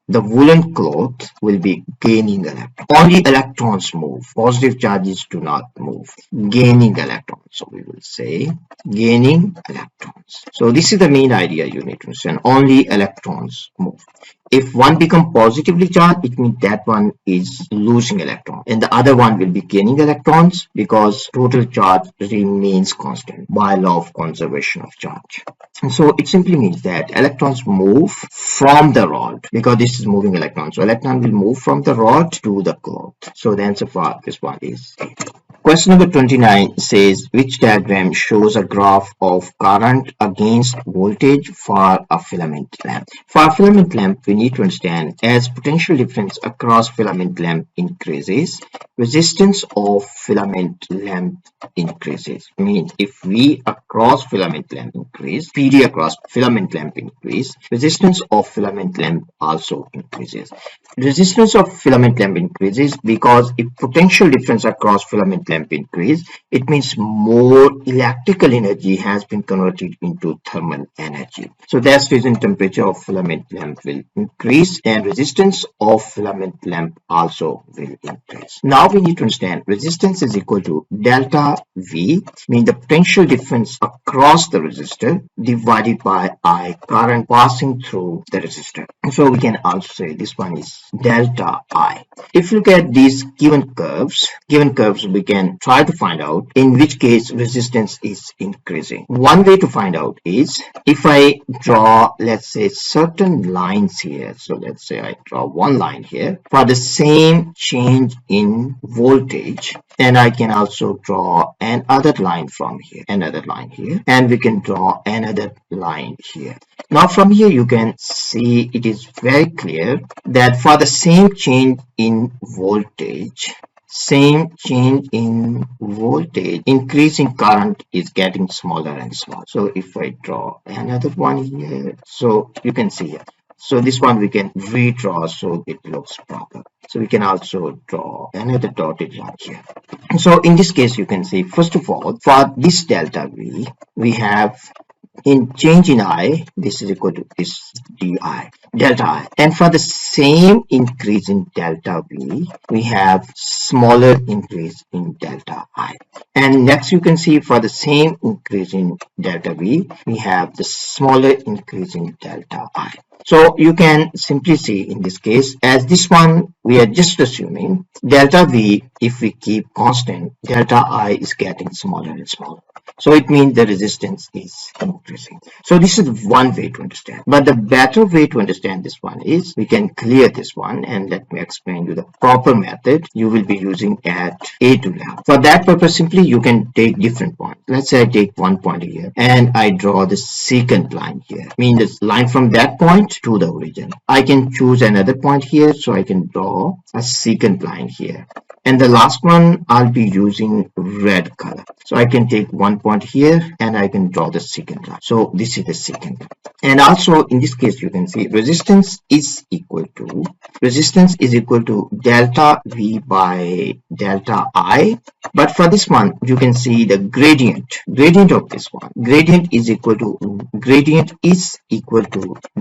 the woolen cloth will be gaining electrons. Only electrons move. Positive charges do not move. Gaining electrons. So we will say gaining electrons. So this is the main idea you need to understand. Only electrons move. If one become positively charged, it means that one is losing electrons, and the other one will be gaining electrons because total charge remains constant by law of conservation of charge. And so it simply means that electrons move from the rod because this is moving electrons. So electron will move from the rod to the cloth. So the answer for this one is A. Question number 29 says which diagram shows a graph of current against voltage for a filament lamp? For a filament lamp, we need to understand as potential difference across filament lamp increases, resistance of filament lamp increases. Means if V across filament length increase, PD across filament length increase, resistance of filament length also increases. Resistance of filament length increases because if potential difference across filament length increase, it means more electrical energy has been converted into thermal energy. So that's reason temperature of filament length will increase and resistance of filament length also will increase. Now we need to understand resistance is equal to delta V, mean the potential difference across the resistor divided by I, current passing through the resistor. So we can also say this one is delta I. If you look at these given curves we can try to find out in which case resistance is increasing. One way to find out is if I draw, let's say, certain lines here. So let's say I draw one line here for the same change in voltage, and I can also draw another line from here, another line here, and we can draw another line here. Now from here you can see it is very clear that for the same change in voltage, increasing current is getting smaller and smaller. So if I draw another one here, so you can see here. So this one we can redraw so it looks proper. So we can also draw another dotted line here. So in this case you can see, first of all, for this delta V, we have in change in I, this is equal to this di, delta I. And for the same increase in delta V, we have smaller increase in delta I. And next you can see for the same increase in delta V, we have the smaller increase in delta I. So you can simply see in this case, as this one we are just assuming delta V, if we keep constant, delta I is getting smaller and smaller. So it means the resistance is increasing. So this is one way to understand. But the better way to understand this one is we can clear this one, and let me explain you the proper method you will be using at A2 level. For that purpose, simply you can take different points. Let's say I take one point here and I draw the secant line here. Mean this line from that point to the origin. I can choose another point here, so I can draw a secant line here. And the last one I'll be using red color. So I can take one point here and I can draw the secant line. So this is the secant line. And also in this case you can see resistance is equal to delta V by delta I. But for this one you can see the gradient of this one. Gradient is equal to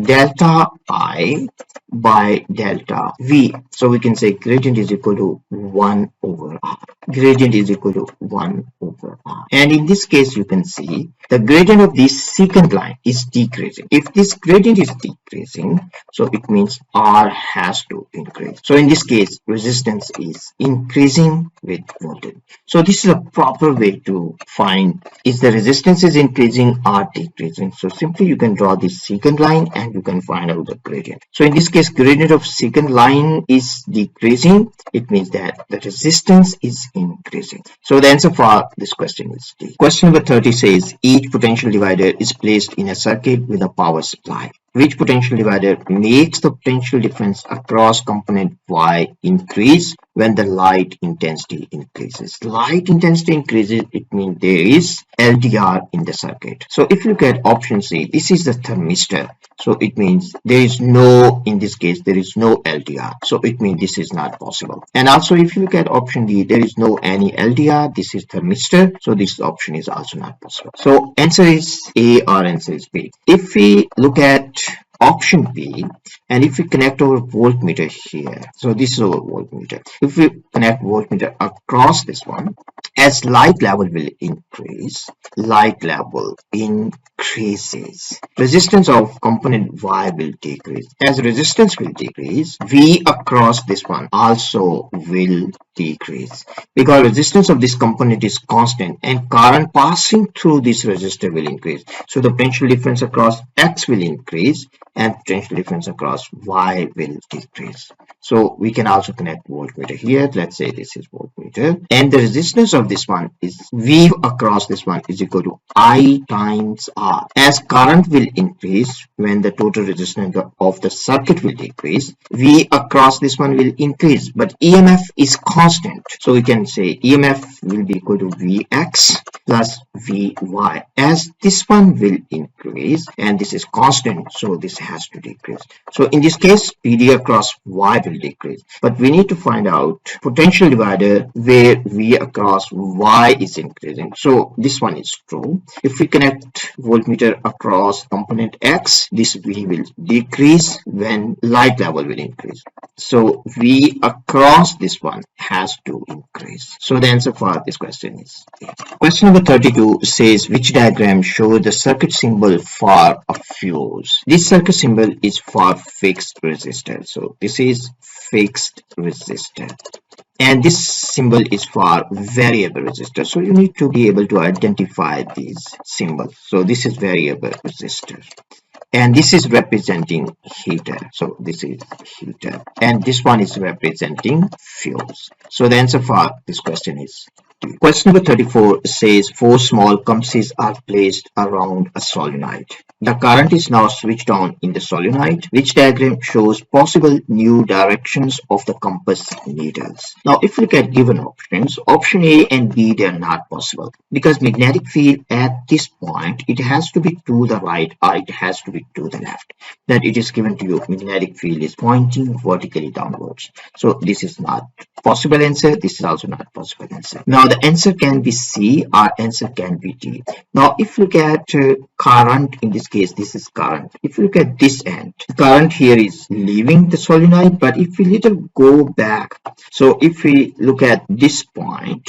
delta I by delta V. So we can say gradient is equal to 1 over R. Gradient is equal to 1 over R. And in this case you can see the gradient of this secant line is decreasing. If this gradient is decreasing, so it means R has to increase. So in this case resistance is increasing with voltage. So this is a proper way to find is the resistance is increasing or decreasing. So simply you can draw this secant line and you can find out the gradient. So in this case gradient of secant line is decreasing. It means that the resistance is increasing. So the answer for this question is D. Question number 30 says each potential divider is placed in a circuit with a power supply. Which potential divider makes the potential difference across component Y increase when the light intensity increases? Light intensity increases, it means there is LDR in the circuit. So if you look at option C, this is the thermistor. So it means there is no, in this case, there is no LDR. So it means this is not possible. And also if you look at option D, there is no any LDR. This is thermistor. So this option is also not possible. So answer is A or answer is B. If we look at option B, and if we connect our voltmeter here, so this is our voltmeter. If we connect voltmeter across this one, as light level will increase, resistance of component Y will decrease. As resistance will decrease, V across this one also will decrease, because resistance of this component is constant and current passing through this resistor will increase. So the potential difference across X will increase and potential difference across Y will decrease. So we can also connect voltmeter here. Let's say this is voltmeter, and the resistance of this one is V across this one is equal to I times R. As current will increase when the total resistance of the circuit will decrease, V across this one will increase, but EMF is constant. constant. So we can say EMF will be equal to Vx plus Vy. As this one will increase and this is constant, so this has to decrease. So in this case, PD across Y will decrease. But we need to find out potential divider where V across Y is increasing. So this one is true. If we connect voltmeter across component X, this V will decrease when light level will increase. So V across this one has to increase. So the answer for this question is A. Question number 32 says which diagram shows the circuit symbol for a fuse? This circuit symbol is for fixed resistor. So this is fixed resistor. And this symbol is for variable resistor. So you need to be able to identify these symbols. So this is variable resistor. And this is representing heater. So this is heater. And this one is representing fuse. So the answer for this question is D. Question number 34 says 4 small compasses are placed around a solenoid. The current is now switched on in the solenoid. Which diagram shows possible new directions of the compass needles? Now, if you look at given options, option A and B, they are not possible because magnetic field at this point, it has to be to the right or it has to be to the left. That it is given to you, magnetic field is pointing vertically downwards. So this is not possible answer. This is also not possible answer. Now, the answer can be C or answer can be D. Now, if you look at current, in this case, this is current. If you look at this end, current here is leaving the solenoid, but if we little go back, so if we look at this point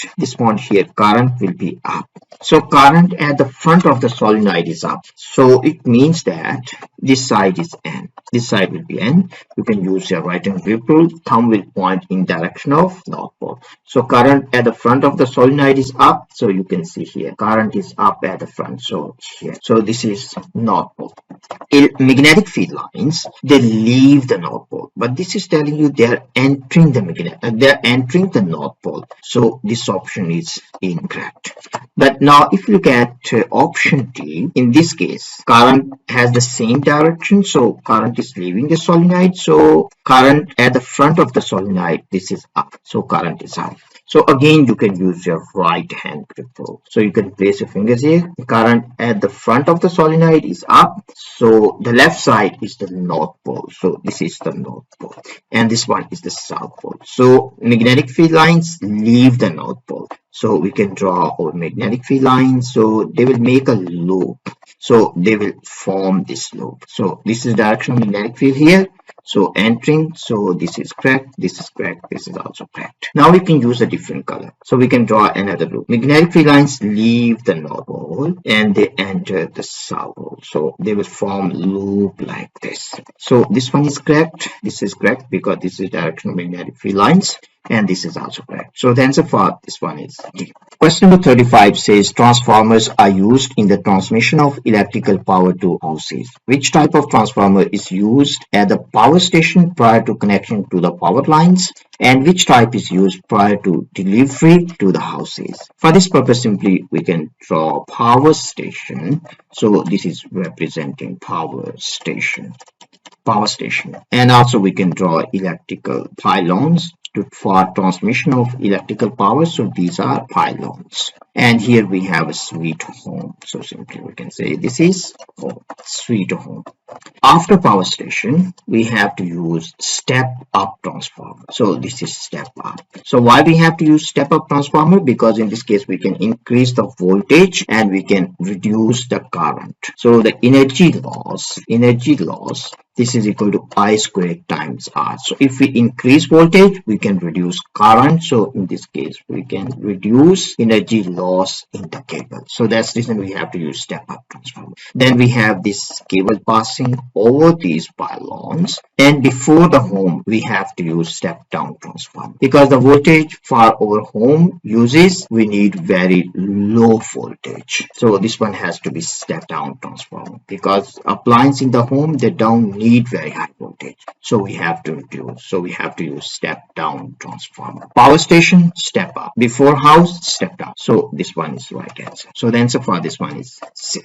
here, current will be up. So current at the front of the solenoid is up. So it means that this side is N. This side will be N. You can use your right hand grip rule. Thumb will point in direction of North Pole. So current at the front of the solenoid is up. So you can see here, current is up at the front. So here, so this is North Pole. Magnetic field lines, they leave the North Pole, but this is telling you they are entering the North Pole. So this option is incorrect. But now if you look at option D, in this case, current has the same direction. So current is leaving the solenoid. So current at the front of the solenoid, this is up. So current is up. So again, you can use your right hand grip rule. So you can place your fingers here. Current at the front of the solenoid is up. So the left side is the North Pole. So this is the North Pole. And this one is the South Pole. So magnetic field lines leave the North Pole. So we can draw our magnetic field lines. So they will make a loop. So they will form this loop. So this is direction of magnetic field here. So entering, so this is correct, this is correct, this is also correct. Now we can use a different color. So we can draw another loop. Magnetic field lines leave the North Pole and they enter the South Pole. So they will form loop like this. So this one is correct, this is correct because this is direction of magnetic field lines. And this is also correct. So the answer for this one is D. Question number 35 says transformers are used in the transmission of electrical power to houses. Which type of transformer is used at the power station prior to connection to the power lines? And which type is used prior to delivery to the houses? For this purpose, simply we can draw power station. So this is representing power station. And also we can draw electrical pylons for transmission of electrical power. So these are pylons. And here we have a suite home. So simply we can say this is home, suite home. After power station, we have to use step up transformer. So this is step up. So why we have to use step up transformer? Because in this case, we can increase the voltage and we can reduce the current. So the energy loss, this is equal to I squared times R. So if we increase voltage, we can reduce current. So in this case, we can reduce energy loss in the cable. So that's the reason we have to use step up transformer. Then we have this cable passing over these pylons. And before the home, we have to use step down transformer. Because the voltage for our home uses, we need very low voltage. So this one has to be step down transformer. Because appliance in the home, they don't need very high voltage. So we have to reduce. So we have to use step down transformer. Power station, step up. Before house, step down. So this one is the right answer. So the answer for this one is C.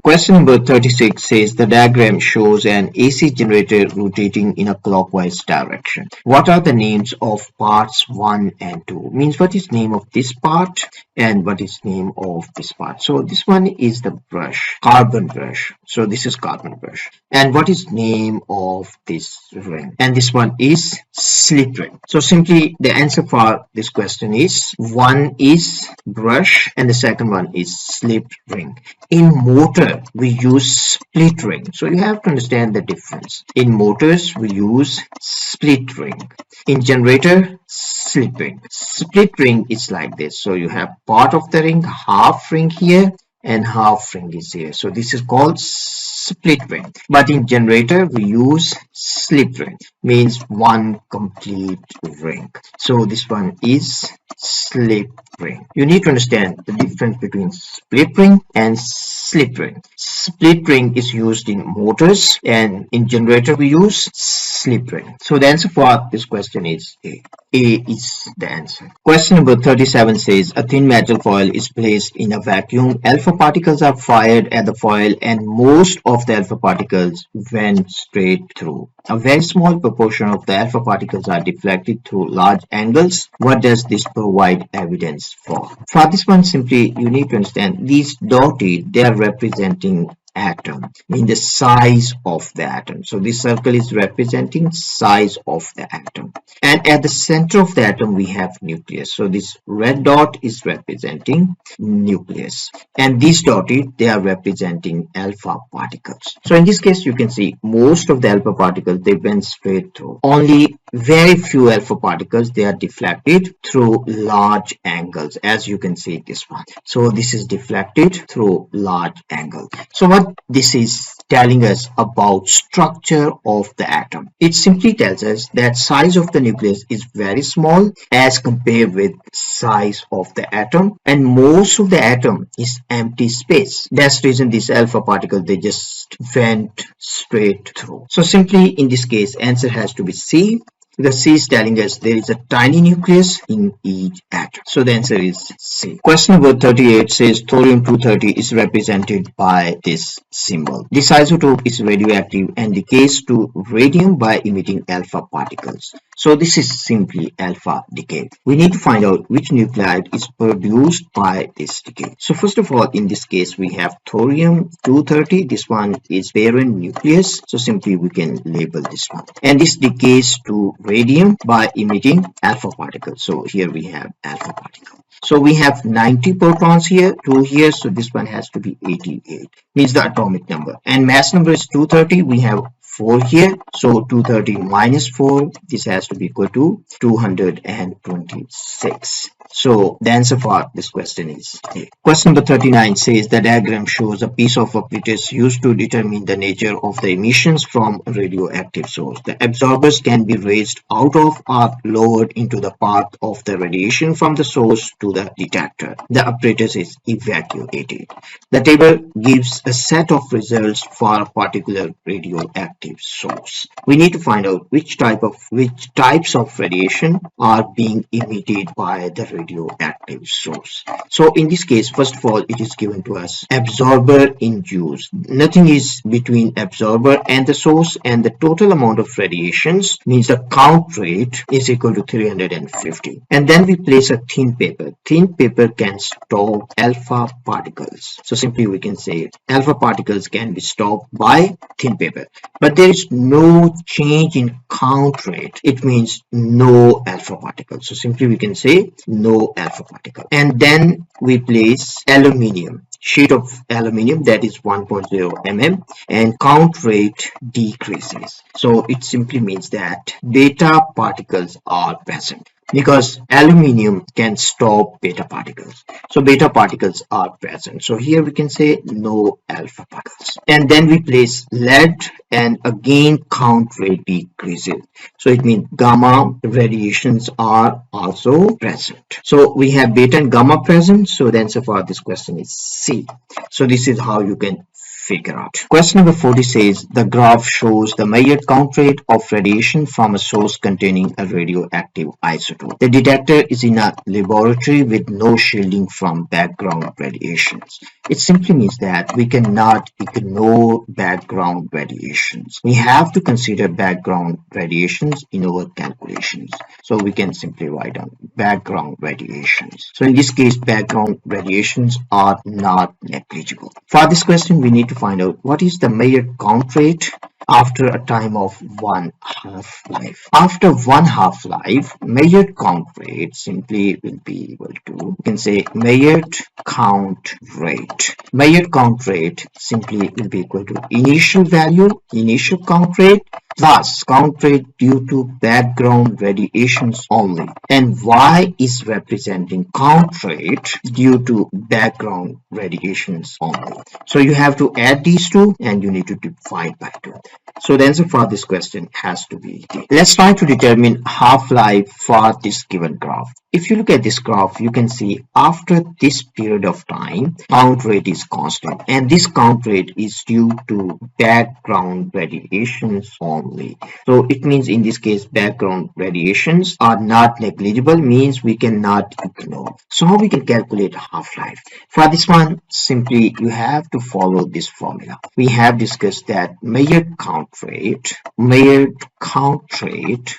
Question number 36 says the diagram shows an AC generator rotating in a clockwise direction. What are the names of parts 1 and 2? Means what is name of this part and what is name of this part. So this one is the brush, carbon brush. So this is carbon brush. And what is name of this ring? And this one is slip ring. So simply the answer for this question is one is brush and the second one is slip ring. In motor, we use split ring. So you have to understand the difference. In motors, we use split ring. In generator, slip ring. Split ring is like this. So you have part of the ring, half ring here and half ring is here. So this is called split ring. But in generator, we use slip ring. Means one complete ring. So this one is slip ring. You need to understand the difference between split ring and slip ring. Split ring is used in motors and in generator we use slip ring. So the answer for this question is A. A is the answer. Question number 37 says a thin metal foil is placed in a vacuum. Alpha particles are fired at the foil and most of the alpha particles went straight through. A very small proportion of the alpha particles are deflected through large angles. What does this provide evidence for? For this one, simply you need to understand these dotted, they are representing atom, mean the size of the atom. So this circle is representing size of the atom. And at the center of the atom, we have nucleus. So this red dot is representing nucleus. And these dotted, they are representing alpha particles. So in this case, you can see most of the alpha particles, they went straight through. Only very few alpha particles, they are deflected through large angles, as you can see this one. So this is deflected through large angle. So what this is telling us about structure of the atom. It simply tells us that size of the nucleus is very small as compared with size of the atom, and most of the atom is empty space. That's the reason this alpha particle, they just went straight through. So simply in this case, answer has to be C. The C is telling us there is a tiny nucleus in each atom. So the answer is C. Question number 38 says thorium-230 is represented by this symbol. This isotope is radioactive and decays to radium by emitting alpha particles. So this is simply alpha decay. We need to find out which nuclide is produced by this decay. So first of all, in this case, we have thorium-230. This one is parent nucleus. So simply we can label this one. And this decays to radium by emitting alpha particles. So here we have alpha particle. So we have 90 protons here, 2 here. So this one has to be 88. Means the atomic number. And mass number is 230. We have 4 here. So 230 minus 4. This has to be equal to 226. So the answer for this question is A. Question number 39 says the diagram shows a piece of apparatus used to determine the nature of the emissions from a radioactive source. The absorbers can be raised out of or lowered into the path of the radiation from the source to the detector. The apparatus is evacuated. The table gives a set of results for a particular radioactive source. We need to find out which types of radiation are being emitted by the radioactive source. So in this case, first of all, it is given to us absorber in use. Nothing is between absorber and the source, and the total amount of radiations means the count rate is equal to 350. And then we place a thin paper. Thin paper can stop alpha particles. So simply we can say alpha particles can be stopped by thin paper. But there is no change in count rate. It means no alpha particles. So simply we can say no alpha particle. And then we place aluminium, sheet of aluminium, that is 1.0 mm, and count rate decreases. So it simply means that beta particles are present, because aluminium can stop beta particles. So beta particles are present. So here we can say no alpha particles. And then we place lead, and again count rate decreases. So it means gamma radiations are also present. So we have beta and gamma present. So the answer for this question is C. So this is how you can figure out. Question number 40 says the graph shows the measured count rate of radiation from a source containing a radioactive isotope. The detector is in a laboratory with no shielding from background radiations. It simply means that we cannot ignore background radiations. We have to consider background radiations in our calculations. So we can simply write down background radiations. So in this case, background radiations are not negligible. For this question, we need to find out what is the measured count rate after a time of one half-life. After one half-life, measured count rate simply will be equal to, you can say measured count rate. Measured count rate simply will be equal to initial value, initial count rate, plus count rate due to background radiations only. And Y is representing count rate due to background radiations only. So you have to add these two and you need to divide by 2. So the answer for this question has to be D. Let's try to determine half-life for this given graph. If you look at this graph, you can see after this period of time, count rate is constant, and this count rate is due to background radiations only. So it means in this case, background radiations are not negligible, means we cannot ignore. So how we can calculate half-life? For this one, simply you have to follow this formula. We have discussed that measured count rate,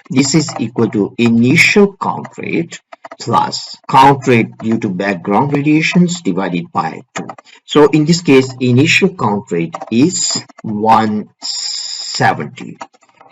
this is equal to initial count rate plus count rate due to background radiations divided by 2. So in this case, initial count rate is 170.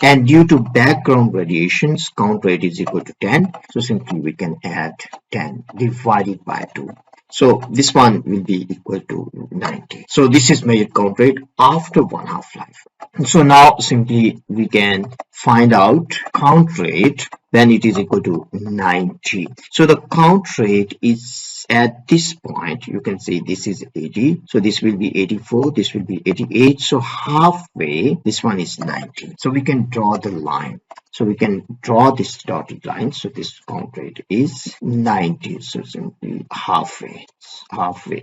And due to background radiations, count rate is equal to 10. So simply we can add 10 divided by 2. So this one will be equal to 90. So this is measured count rate after one half-life. So now simply we can find out count rate when it is equal to 90. So the count rate is at this point, you can see this is 80. So this will be 84, this will be 88. So halfway, this one is 90. So we can draw the line. So we can draw this dotted line. So this count rate is 90. So simply halfway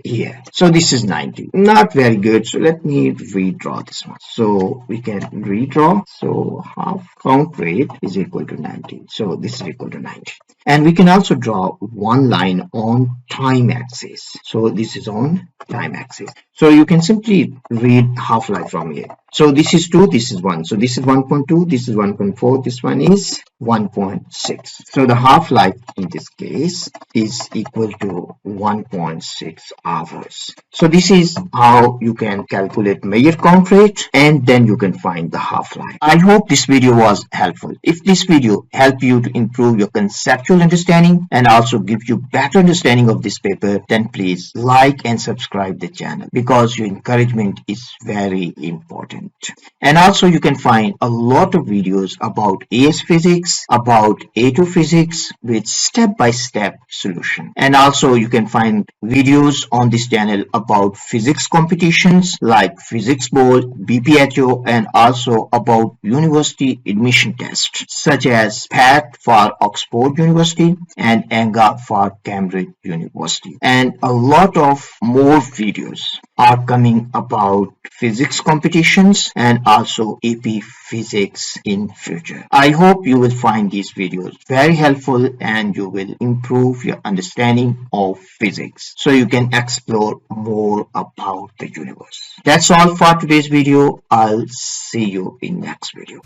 here. So this is 90. Not very good. So let me redraw this one. So we can redraw. So half count rate is equal to 90. So this is equal to 90. And we can also draw one line on time axis. So this is on time axis. So you can simply read half-life from here. So this is 2, this is 1. So this is 1.2, this is 1.4, this one is 1.6. So the half-life in this case is equal to 1.6 hours. So this is how you can calculate measured count rate and then you can find the half-life. I hope this video was helpful. If this video helped you to improve your conceptual understanding and also give you better understanding of this paper, then please like and subscribe the channel because your encouragement is very important. And also you can find a lot of videos about AS physics, about A2 physics with step-by-step solution. And also you can find videos on this channel about physics competitions like physics board, BPHO, and also about university admission tests such as PAT for Oxford University and ENGA for Cambridge University. And a lot of more videos are coming about physics competitions and also AP physics in future. I hope you will find these videos very helpful and you will improve your understanding of physics so you can explore more about the universe. That's all for today's video. I'll see you in next video.